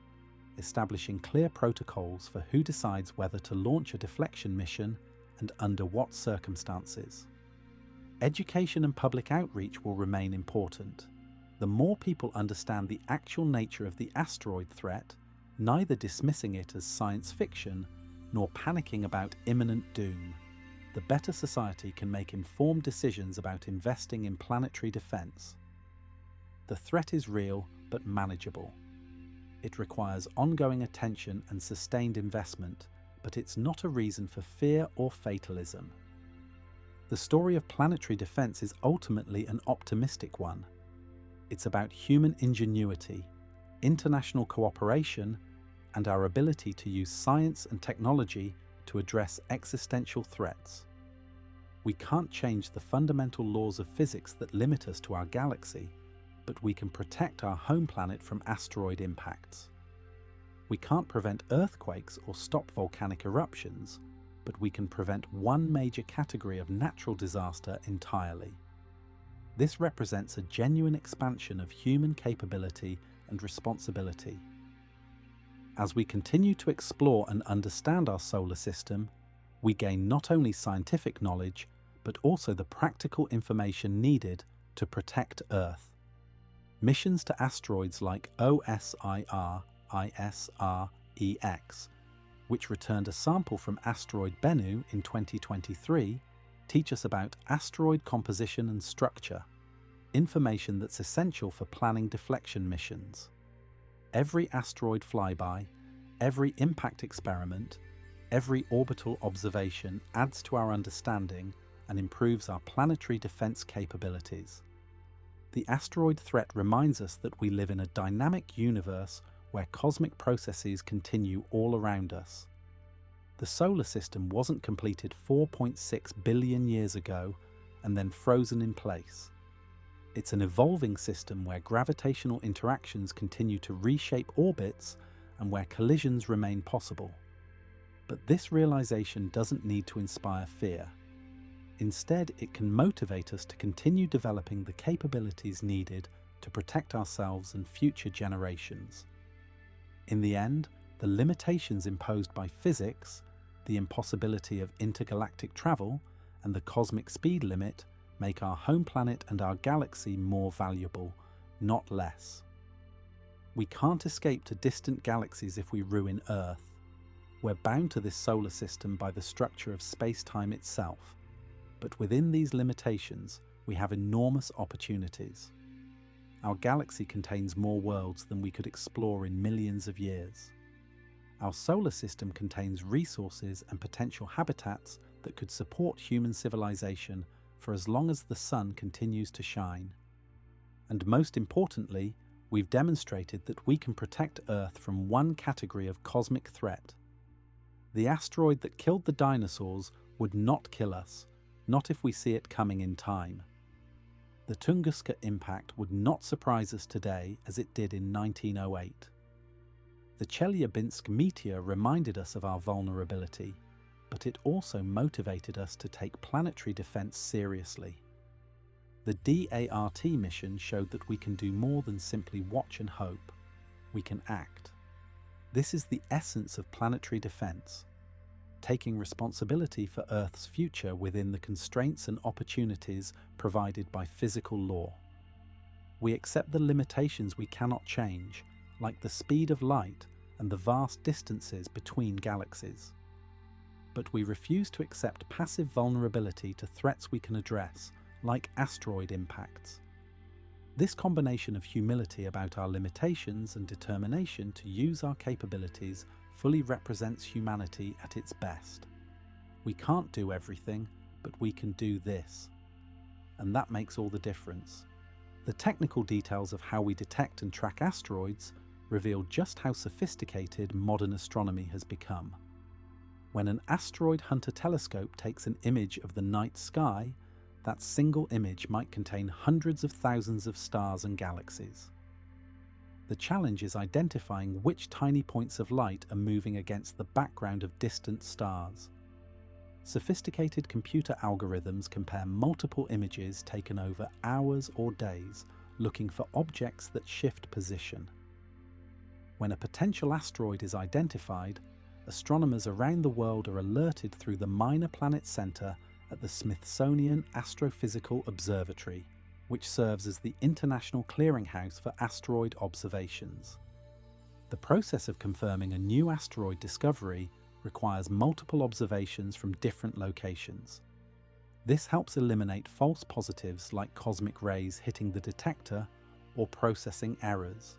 establishing clear protocols for who decides whether to launch a deflection mission and under what circumstances. Education and public outreach will remain important. The more people understand the actual nature of the asteroid threat, neither dismissing it as science fiction nor panicking about imminent doom, the better society can make informed decisions about investing in planetary defense. The threat is real but manageable. It requires ongoing attention and sustained investment, but it's not a reason for fear or fatalism. The story of planetary defense is ultimately an optimistic one. It's about human ingenuity, international cooperation, and our ability to use science and technology to address existential threats. We can't change the fundamental laws of physics that limit us to our galaxy, but we can protect our home planet from asteroid impacts. We can't prevent earthquakes or stop volcanic eruptions, but we can prevent one major category of natural disaster entirely. This represents a genuine expansion of human capability and responsibility. As we continue to explore and understand our solar system, we gain not only scientific knowledge, but also the practical information needed to protect Earth. Missions to asteroids like OSIR-ISR-EX, which returned a sample from asteroid Bennu in 2023, teach us about asteroid composition and structure, information that's essential for planning deflection missions. Every asteroid flyby, every impact experiment, every orbital observation adds to our understanding and improves our planetary defense capabilities. The asteroid threat reminds us that we live in a dynamic universe where cosmic processes continue all around us. The solar system wasn't completed 4.6 billion years ago and then frozen in place. It's an evolving system where gravitational interactions continue to reshape orbits and where collisions remain possible. But this realization doesn't need to inspire fear. Instead, it can motivate us to continue developing the capabilities needed to protect ourselves and future generations. In the end, the limitations imposed by physics, the impossibility of intergalactic travel, and the cosmic speed limit make our home planet and our galaxy more valuable, not less. We can't escape to distant galaxies if we ruin Earth. We're bound to this solar system by the structure of space-time itself. But within these limitations, we have enormous opportunities. Our galaxy contains more worlds than we could explore in millions of years. Our solar system contains resources and potential habitats that could support human civilization for as long as the sun continues to shine. And most importantly, we've demonstrated that we can protect Earth from one category of cosmic threat. The asteroid that killed the dinosaurs would not kill us, not if we see it coming in time. The Tunguska impact would not surprise us today as it did in 1908. The Chelyabinsk meteor reminded us of our vulnerability, but it also motivated us to take planetary defense seriously. The DART mission showed that we can do more than simply watch and hope. We can act. This is the essence of planetary defense, taking responsibility for Earth's future within the constraints and opportunities provided by physical law. We accept the limitations we cannot change, like the speed of light and the vast distances between galaxies. But we refuse to accept passive vulnerability to threats we can address, like asteroid impacts. This combination of humility about our limitations and determination to use our capabilities fully represents humanity at its best. We can't do everything, but we can do this. And that makes all the difference. The technical details of how we detect and track asteroids reveal just how sophisticated modern astronomy has become. When an asteroid hunter telescope takes an image of the night sky, that single image might contain hundreds of thousands of stars and galaxies. The challenge is identifying which tiny points of light are moving against the background of distant stars. Sophisticated computer algorithms compare multiple images taken over hours or days, looking for objects that shift position. When a potential asteroid is identified, astronomers around the world are alerted through the Minor Planet Center at the Smithsonian Astrophysical Observatory, which serves as the international clearinghouse for asteroid observations. The process of confirming a new asteroid discovery requires multiple observations from different locations. This helps eliminate false positives like cosmic rays hitting the detector or processing errors.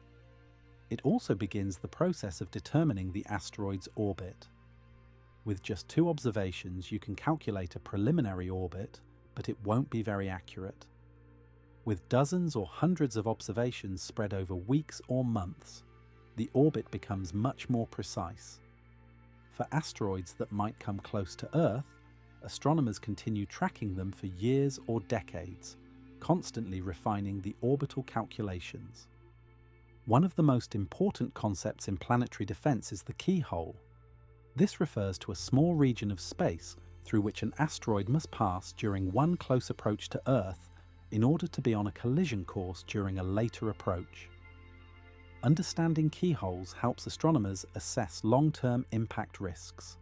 It also begins the process of determining the asteroid's orbit. With just 2 observations, you can calculate a preliminary orbit, but it won't be very accurate. With dozens or hundreds of observations spread over weeks or months, the orbit becomes much more precise. For asteroids that might come close to Earth, astronomers continue tracking them for years or decades, constantly refining the orbital calculations. One of the most important concepts in planetary defense is the keyhole. This refers to a small region of space through which an asteroid must pass during one close approach to Earth in order to be on a collision course during a later approach. Understanding keyholes helps astronomers assess long-term impact risks.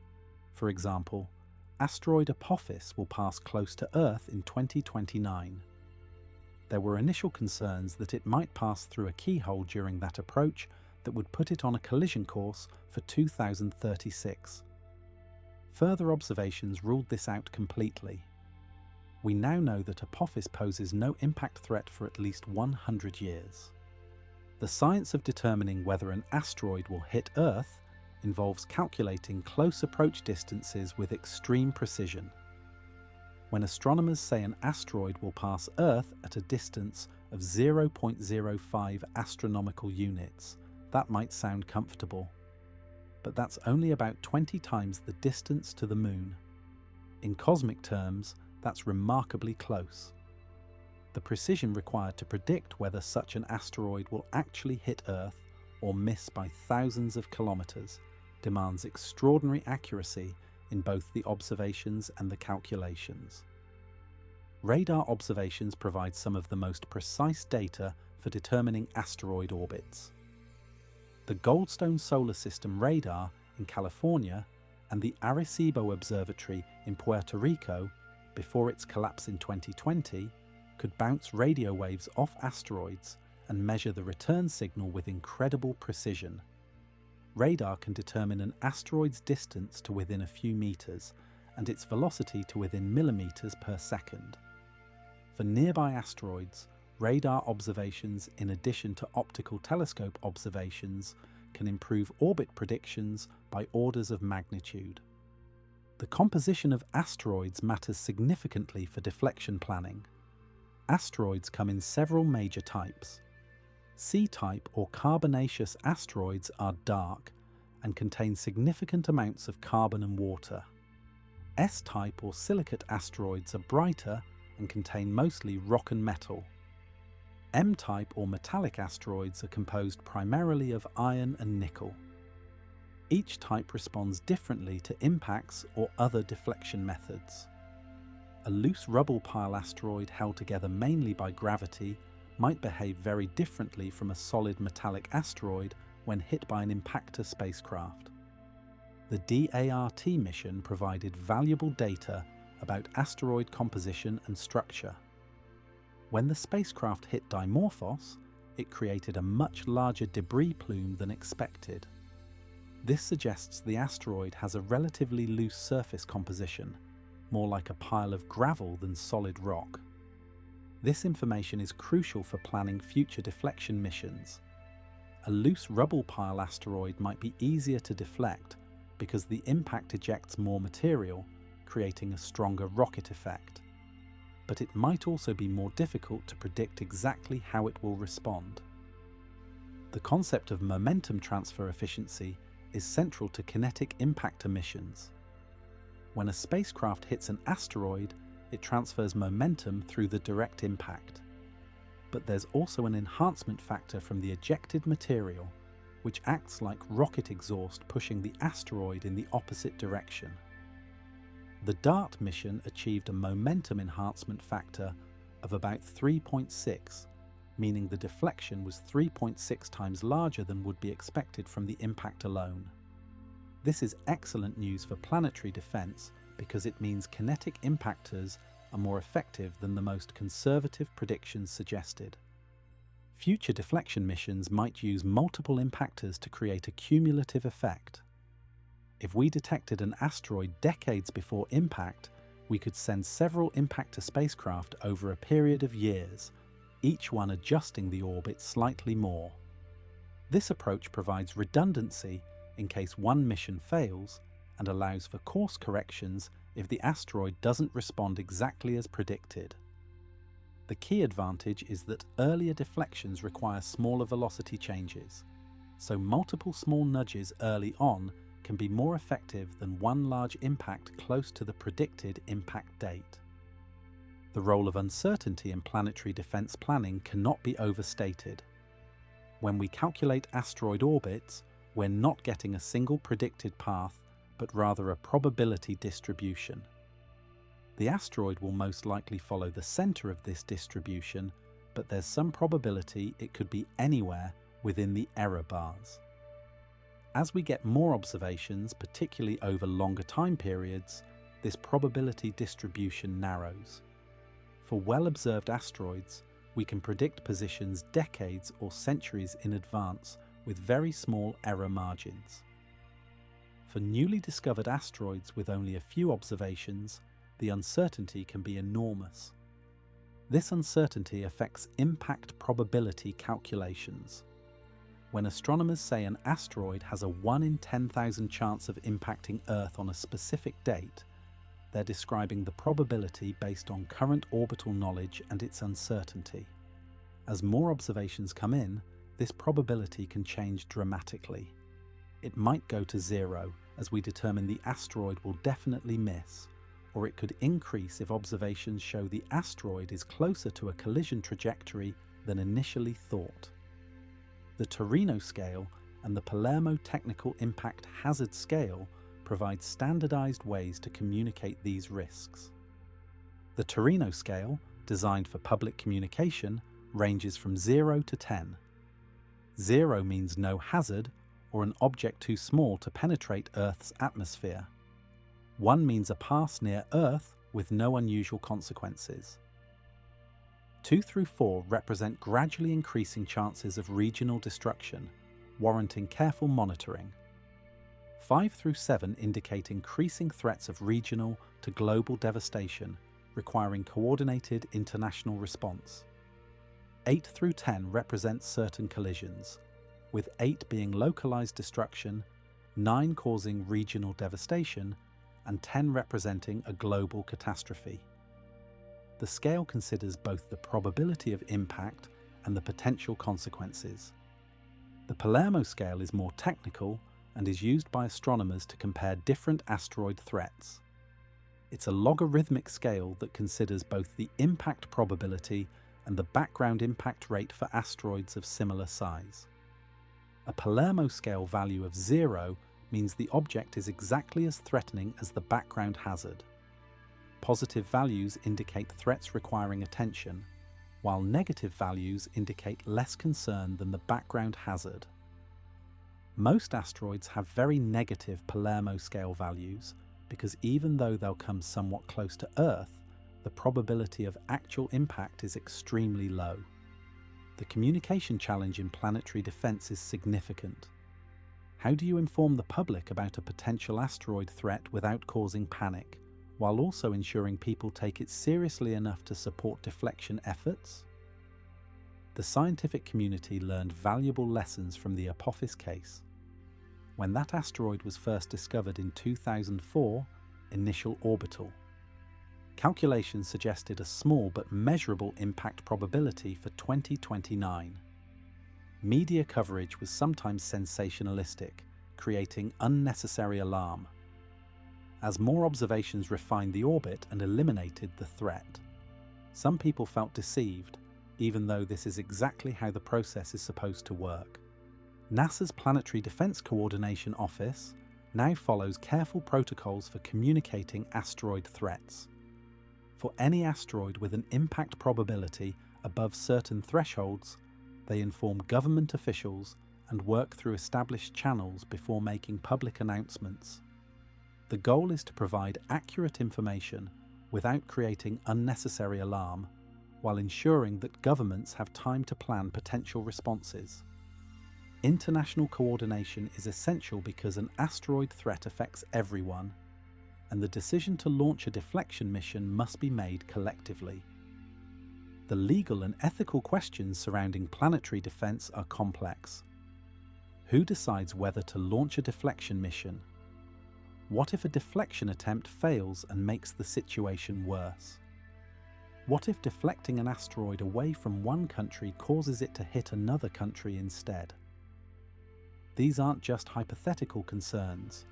For example, asteroid Apophis will pass close to Earth in 2029. There were initial concerns that it might pass through a keyhole during that approach that would put it on a collision course for 2036. Further observations ruled this out completely. We now know that Apophis poses no impact threat for at least 100 years. The science of determining whether an asteroid will hit Earth involves calculating close approach distances with extreme precision. When astronomers say an asteroid will pass Earth at a distance of 0.05 astronomical units, that might sound comfortable. But that's only about 20 times the distance to the Moon. In cosmic terms, that's remarkably close. The precision required to predict whether such an asteroid will actually hit Earth or miss by thousands of kilometers demands extraordinary accuracy in both the observations and the calculations. Radar observations provide some of the most precise data for determining asteroid orbits. The Goldstone Solar System radar in California and the Arecibo Observatory in Puerto Rico, before its collapse in 2020, could bounce radio waves off asteroids and measure the return signal with incredible precision. Radar can determine an asteroid's distance to within a few meters and its velocity to within millimeters per second. For nearby asteroids, radar observations in addition to optical telescope observations can improve orbit predictions by orders of magnitude. The composition of asteroids matters significantly for deflection planning. Asteroids come in several major types. C-type or carbonaceous asteroids are dark and contain significant amounts of carbon and water. S-type or silicate asteroids are brighter and contain mostly rock and metal. M-type or metallic asteroids are composed primarily of iron and nickel. Each type responds differently to impacts or other deflection methods. A loose rubble pile asteroid held together mainly by gravity might behave very differently from a solid metallic asteroid when hit by an impactor spacecraft. The DART mission provided valuable data about asteroid composition and structure. When the spacecraft hit Dimorphos, it created a much larger debris plume than expected. This suggests the asteroid has a relatively loose surface composition, more like a pile of gravel than solid rock. This information is crucial for planning future deflection missions. A loose rubble pile asteroid might be easier to deflect because the impact ejects more material, creating a stronger rocket effect. But it might also be more difficult to predict exactly how it will respond. The concept of momentum transfer efficiency is central to kinetic impactor missions. When a spacecraft hits an asteroid, it transfers momentum through the direct impact. But there's also an enhancement factor from the ejected material, which acts like rocket exhaust pushing the asteroid in the opposite direction. The DART mission achieved a momentum enhancement factor of about 3.6, meaning the deflection was 3.6 times larger than would be expected from the impact alone. This is excellent news for planetary defense because it means kinetic impactors are more effective than the most conservative predictions suggested. Future deflection missions might use multiple impactors to create a cumulative effect. If we detected an asteroid decades before impact, we could send several impactor spacecraft over a period of years, each one adjusting the orbit slightly more. This approach provides redundancy in case one mission fails and allows for course corrections if the asteroid doesn't respond exactly as predicted. The key advantage is that earlier deflections require smaller velocity changes, so multiple small nudges early on can be more effective than one large impact close to the predicted impact date. The role of uncertainty in planetary defense planning cannot be overstated. When we calculate asteroid orbits, we're not getting a single predicted path, but rather a probability distribution. The asteroid will most likely follow the center of this distribution, but there's some probability it could be anywhere within the error bars. As we get more observations, particularly over longer time periods, this probability distribution narrows. For well-observed asteroids, we can predict positions decades or centuries in advance with very small error margins. For newly discovered asteroids with only a few observations, the uncertainty can be enormous. This uncertainty affects impact probability calculations. When astronomers say an asteroid has a 1 in 10,000 chance of impacting Earth on a specific date, they're describing the probability based on current orbital knowledge and its uncertainty. As more observations come in, this probability can change dramatically. It might go to 0 as we determine the asteroid will definitely miss, or it could increase if observations show the asteroid is closer to a collision trajectory than initially thought. The Torino scale and the Palermo Technical Impact Hazard Scale provide standardized ways to communicate these risks. The Torino scale, designed for public communication, ranges from 0 to 10. 0 means no hazard or an object too small to penetrate Earth's atmosphere. 1 means a pass near Earth with no unusual consequences. 2 through 4 represent gradually increasing chances of regional destruction, warranting careful monitoring. 5 through 7 indicate increasing threats of regional to global devastation, requiring coordinated international response. 8 through 10 represent certain collisions, with 8 being localized destruction, 9 causing regional devastation, and 10 representing a global catastrophe. The scale considers both the probability of impact and the potential consequences. The Palermo scale is more technical and is used by astronomers to compare different asteroid threats. It's a logarithmic scale that considers both the impact probability and the background impact rate for asteroids of similar size. A Palermo scale value of 0 means the object is exactly as threatening as the background hazard. Positive values indicate threats requiring attention, while negative values indicate less concern than the background hazard. Most asteroids have very negative Palermo scale values because even though they'll come somewhat close to Earth, the probability of actual impact is extremely low. The communication challenge in planetary defense is significant. How do you inform the public about a potential asteroid threat without causing panic, while also ensuring people take it seriously enough to support deflection efforts? The scientific community learned valuable lessons from the Apophis case. When that asteroid was first discovered in 2004, initial orbital. Calculations suggested a small but measurable impact probability for 2029. Media coverage was sometimes sensationalistic, creating unnecessary alarm. As more observations refined the orbit and eliminated the threat, some people felt deceived, even though this is exactly how the process is supposed to work. NASA's Planetary Defense Coordination Office now follows careful protocols for communicating asteroid threats. For any asteroid with an impact probability above certain thresholds, they inform government officials and work through established channels before making public announcements. The goal is to provide accurate information without creating unnecessary alarm, while ensuring that governments have time to plan potential responses. International coordination is essential because an asteroid threat affects everyone, and the decision to launch a deflection mission must be made collectively. The legal and ethical questions surrounding planetary defense are complex. Who decides whether to launch a deflection mission? What if a deflection attempt fails and makes the situation worse? What if deflecting an asteroid away from one country causes it to hit another country instead? These aren't just hypothetical concerns.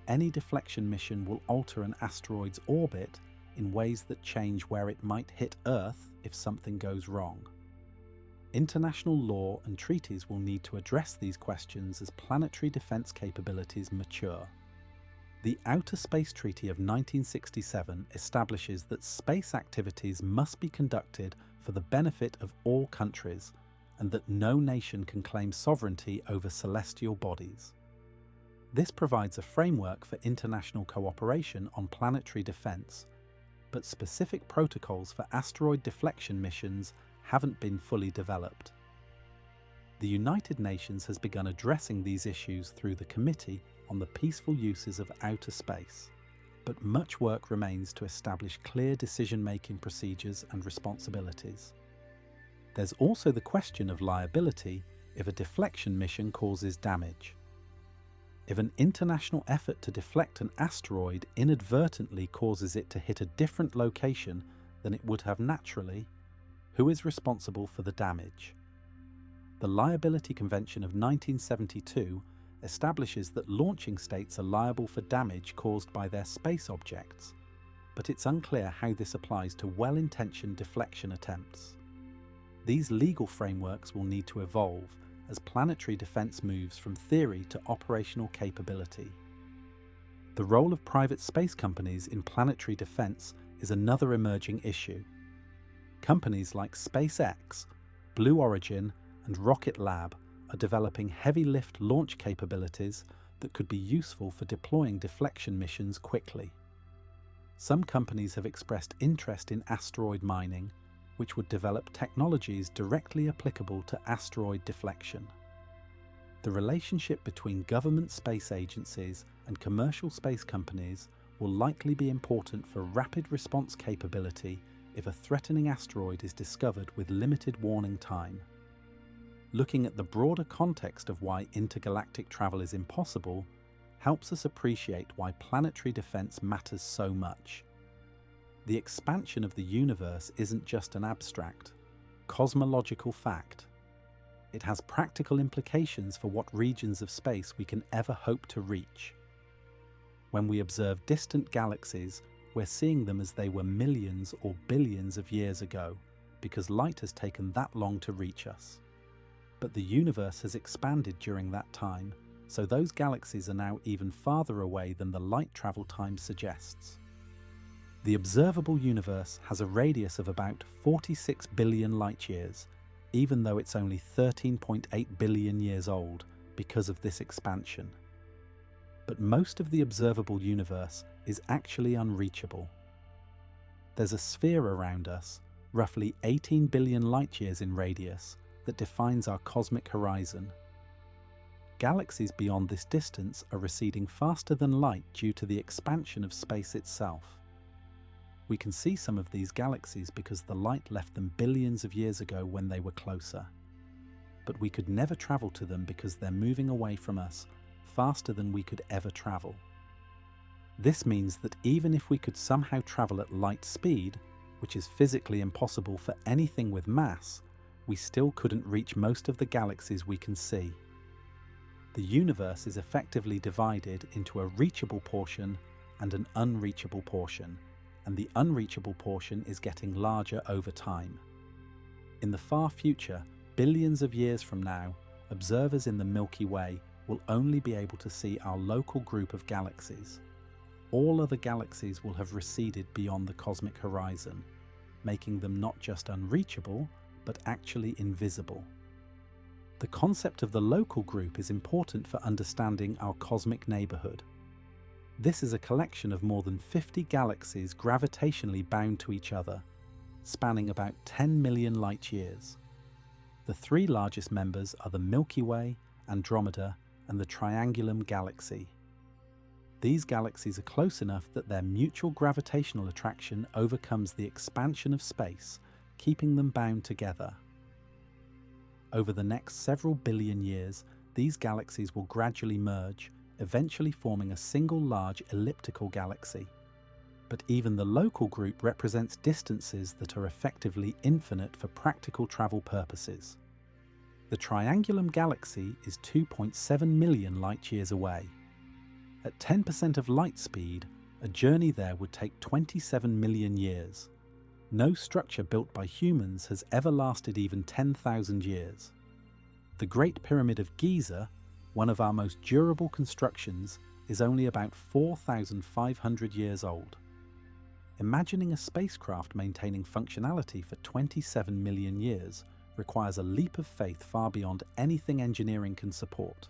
Any deflection mission will alter an asteroid's orbit in ways that change where it might hit Earth if something goes wrong. International law and treaties will need to address these questions as planetary defense capabilities mature. The Outer Space Treaty of 1967 establishes that space activities must be conducted for the benefit of all countries, and that no nation can claim sovereignty over celestial bodies. This provides a framework for international cooperation on planetary defense, but specific protocols for asteroid deflection missions haven't been fully developed. The United Nations has begun addressing these issues through the Committee on the Peaceful Uses of Outer Space, but much work remains to establish clear decision-making procedures and responsibilities. There's also the question of liability if a deflection mission causes damage. If an international effort to deflect an asteroid inadvertently causes it to hit a different location than it would have naturally, who is responsible for the damage? The Liability Convention of 1972 establishes that launching states are liable for damage caused by their space objects, but it's unclear how this applies to well-intentioned deflection attempts. These legal frameworks will need to evolve as planetary defense moves from theory to operational capability. The role of private space companies in planetary defense is another emerging issue. Companies like SpaceX, Blue Origin, and Rocket Lab are developing heavy lift launch capabilities that could be useful for deploying deflection missions quickly. Some companies have expressed interest in asteroid mining, which would develop technologies directly applicable to asteroid deflection. The relationship between government space agencies and commercial space companies will likely be important for rapid response capability if a threatening asteroid is discovered with limited warning time. Looking at the broader context of why intergalactic travel is impossible helps us appreciate why planetary defense matters so much. The expansion of the universe isn't just an abstract, cosmological fact. It has practical implications for what regions of space we can ever hope to reach. When we observe distant galaxies, we're seeing them as they were millions or billions of years ago, because light has taken that long to reach us. But the universe has expanded during that time, so those galaxies are now even farther away than the light travel time suggests. The observable universe has a radius of about 46 billion light-years, even though it's only 13.8 billion years old because of this expansion. But most of the observable universe is actually unreachable. There's a sphere around us, roughly 18 billion light-years in radius, that defines our cosmic horizon. Galaxies beyond this distance are receding faster than light due to the expansion of space itself. We can see some of these galaxies because the light left them billions of years ago when they were closer. But we could never travel to them because they're moving away from us faster than we could ever travel. This means that even if we could somehow travel at light speed, which is physically impossible for anything with mass, we still couldn't reach most of the galaxies we can see. The universe is effectively divided into a reachable portion and an unreachable portion, and the unreachable portion is getting larger over time. In the far future, billions of years from now, observers in the Milky Way will only be able to see our local group of galaxies. All other galaxies will have receded beyond the cosmic horizon, making them not just unreachable, but actually invisible. The concept of the local group is important for understanding our cosmic neighborhood. This is a collection of more than 50 galaxies gravitationally bound to each other, spanning about 10 million light-years. The three largest members are the Milky Way, Andromeda, and the Triangulum Galaxy. These galaxies are close enough that their mutual gravitational attraction overcomes the expansion of space, keeping them bound together. Over the next several billion years, these galaxies will gradually merge, eventually forming a single large elliptical galaxy. But even the local group represents distances that are effectively infinite for practical travel purposes. The Triangulum Galaxy is 2.7 million light-years away. At 10% of light speed, a journey there would take 27 million years. No structure built by humans has ever lasted even 10,000 years. The Great Pyramid of Giza, one of our most durable constructions, is only about 4,500 years old. Imagining a spacecraft maintaining functionality for 27 million years requires a leap of faith far beyond anything engineering can support.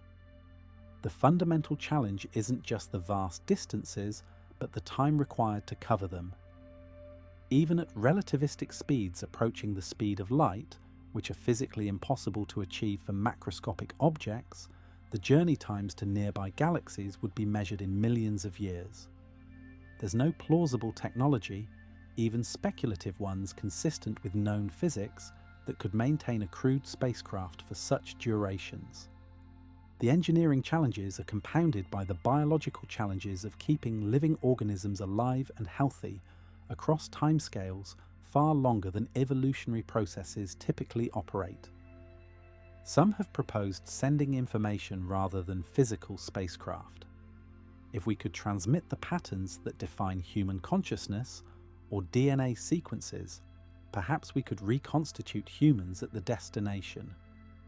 The fundamental challenge isn't just the vast distances, but the time required to cover them. Even at relativistic speeds approaching the speed of light, which are physically impossible to achieve for macroscopic objects, the journey times to nearby galaxies would be measured in millions of years. There's no plausible technology, even speculative ones consistent with known physics, that could maintain a crewed spacecraft for such durations. The engineering challenges are compounded by the biological challenges of keeping living organisms alive and healthy across timescales far longer than evolutionary processes typically operate. Some have proposed sending information rather than physical spacecraft. If we could transmit the patterns that define human consciousness, or DNA sequences, perhaps we could reconstitute humans at the destination.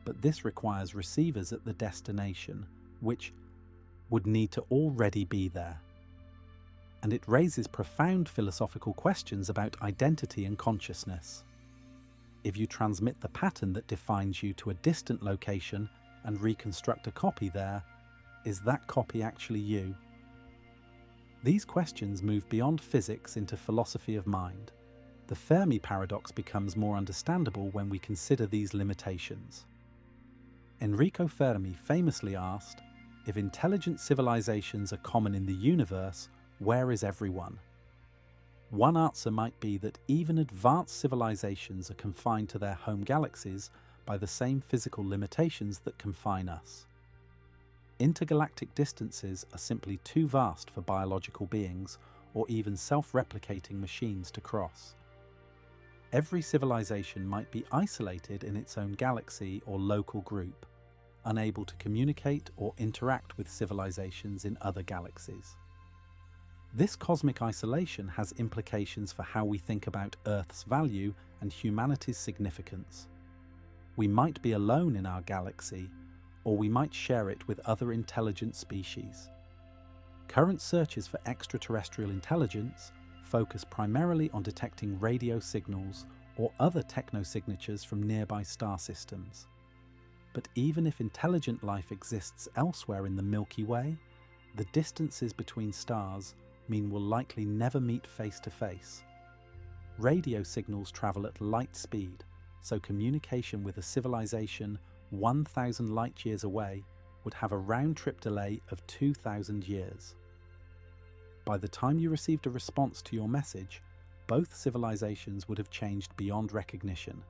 But this requires receivers at the destination, which would need to already be there. And it raises profound philosophical questions about identity and consciousness. If you transmit the pattern that defines you to a distant location and reconstruct a copy there, is that copy actually you? These questions move beyond physics into philosophy of mind. The Fermi paradox becomes more understandable when we consider these limitations. Enrico Fermi famously asked, "If intelligent civilizations are common in the universe, where is everyone?" One answer might be that even advanced civilizations are confined to their home galaxies by the same physical limitations that confine us. Intergalactic distances are simply too vast for biological beings or even self-replicating machines to cross. Every civilization might be isolated in its own galaxy or local group, unable to communicate or interact with civilizations in other galaxies. This cosmic isolation has implications for how we think about Earth's value and humanity's significance. We might be alone in our galaxy, or we might share it with other intelligent species. Current searches for extraterrestrial intelligence focus primarily on detecting radio signals or other technosignatures from nearby star systems. But even if intelligent life exists elsewhere in the Milky Way, the distances between stars mean we'll likely never meet face to face. Radio signals travel at light speed, so communication with a civilization 1,000 light years away would have a round-trip delay of 2,000 years. By the time you received a response to your message, both civilizations would have changed beyond recognition.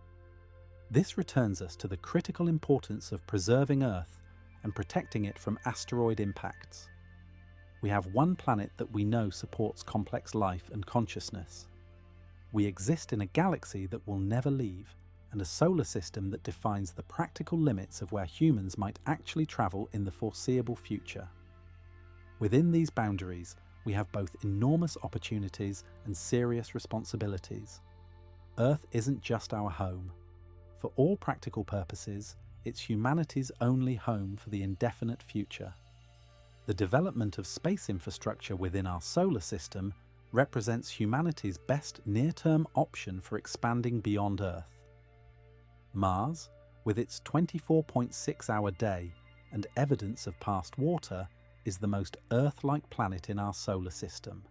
This returns us to the critical importance of preserving Earth and protecting it from asteroid impacts. We have one planet that we know supports complex life and consciousness. We exist in a galaxy that will never leave, and a solar system that defines the practical limits of where humans might actually travel in the foreseeable future. Within these boundaries, we have both enormous opportunities and serious responsibilities. Earth isn't just our home. For all practical purposes, it's humanity's only home for the indefinite future. The development of space infrastructure within our solar system represents humanity's best near-term option for expanding beyond Earth. Mars, with its 24.6-hour day and evidence of past water, is the most Earth-like planet in our solar system.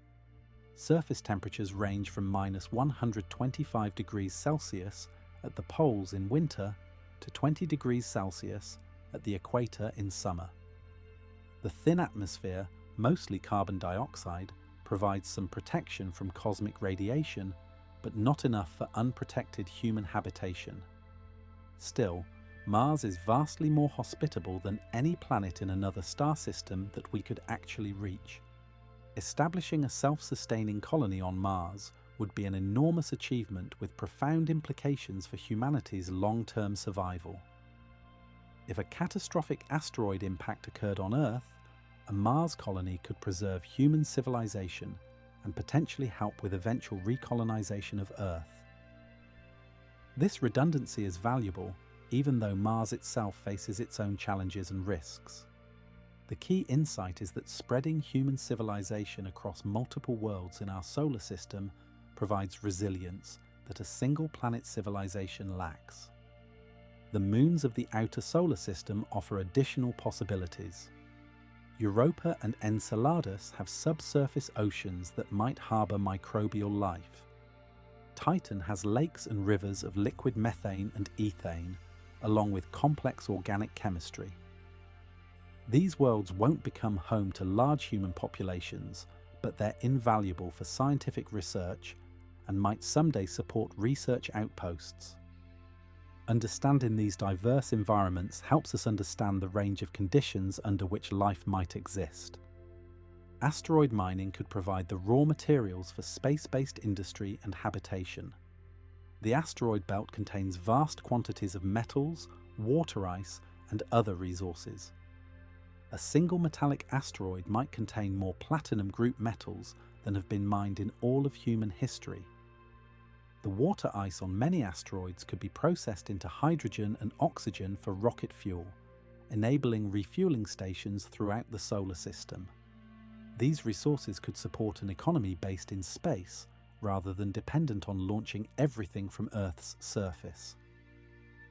Surface temperatures range from -125 degrees Celsius at the poles in winter to 20 degrees Celsius at the equator in summer. The thin atmosphere, mostly carbon dioxide, provides some protection from cosmic radiation, but not enough for unprotected human habitation. Still, Mars is vastly more hospitable than any planet in another star system that we could actually reach. Establishing a self-sustaining colony on Mars would be an enormous achievement with profound implications for humanity's long-term survival. If a catastrophic asteroid impact occurred on Earth, a Mars colony could preserve human civilization and potentially help with eventual recolonization of Earth. This redundancy is valuable, even though Mars itself faces its own challenges and risks. The key insight is that spreading human civilization across multiple worlds in our solar system provides resilience that a single-planet civilization lacks. The moons of the outer solar system offer additional possibilities. Europa and Enceladus have subsurface oceans that might harbor microbial life. Titan has lakes and rivers of liquid methane and ethane, along with complex organic chemistry. These worlds won't become home to large human populations, but they're invaluable for scientific research and might someday support research outposts. Understanding these diverse environments helps us understand the range of conditions under which life might exist. Asteroid mining could provide the raw materials for space-based industry and habitation. The asteroid belt contains vast quantities of metals, water ice, and other resources. A single metallic asteroid might contain more platinum group metals than have been mined in all of human history. The water ice on many asteroids could be processed into hydrogen and oxygen for rocket fuel, enabling refueling stations throughout the solar system. These resources could support an economy based in space, rather than dependent on launching everything from Earth's surface.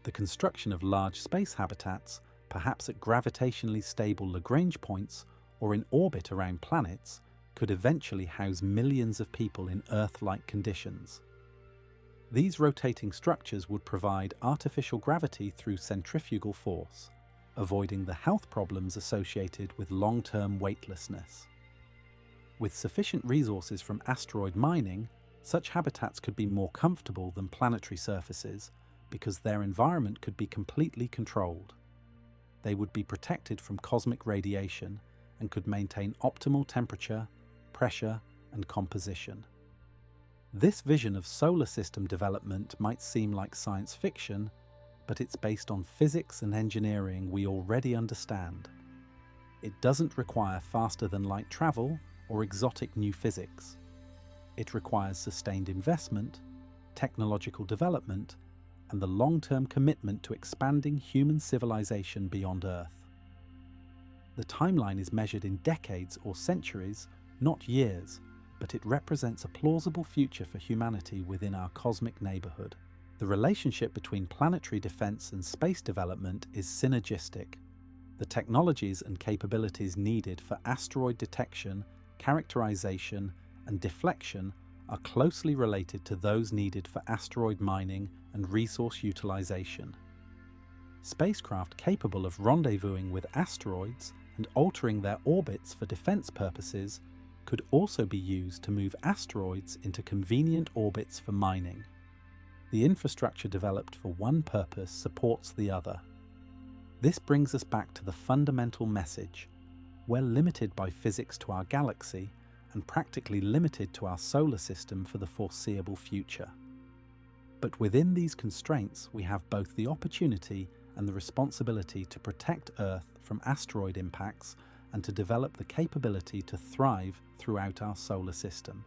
The construction of large space habitats, perhaps at gravitationally stable Lagrange points or in orbit around planets, could eventually house millions of people in Earth-like conditions. These rotating structures would provide artificial gravity through centrifugal force, avoiding the health problems associated with long-term weightlessness. With sufficient resources from asteroid mining, such habitats could be more comfortable than planetary surfaces because their environment could be completely controlled. They would be protected from cosmic radiation and could maintain optimal temperature, pressure, and composition. This vision of solar system development might seem like science fiction, but it's based on physics and engineering we already understand. It doesn't require faster-than-light travel or exotic new physics. It requires sustained investment, technological development, and the long-term commitment to expanding human civilization beyond Earth. The timeline is measured in decades or centuries, not years, but it represents a plausible future for humanity within our cosmic neighborhood. The relationship between planetary defense and space development is synergistic. The technologies and capabilities needed for asteroid detection, characterization, and deflection are closely related to those needed for asteroid mining and resource utilization. Spacecraft capable of rendezvousing with asteroids and altering their orbits for defense purposes could also be used to move asteroids into convenient orbits for mining. The infrastructure developed for one purpose supports the other. This brings us back to the fundamental message. We're limited by physics to our galaxy and practically limited to our solar system for the foreseeable future. But within these constraints, we have both the opportunity and the responsibility to protect Earth from asteroid impacts and to develop the capability to thrive throughout our solar system.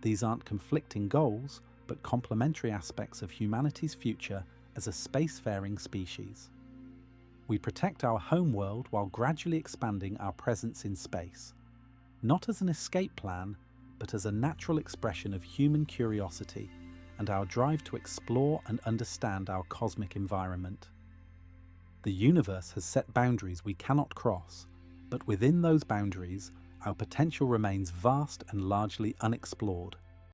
These aren't conflicting goals, but complementary aspects of humanity's future as a spacefaring species. We protect our home world while gradually expanding our presence in space, not as an escape plan, but as a natural expression of human curiosity and our drive to explore and understand our cosmic environment. The universe has set boundaries we cannot cross, but within those boundaries, our potential remains vast and largely unexplored.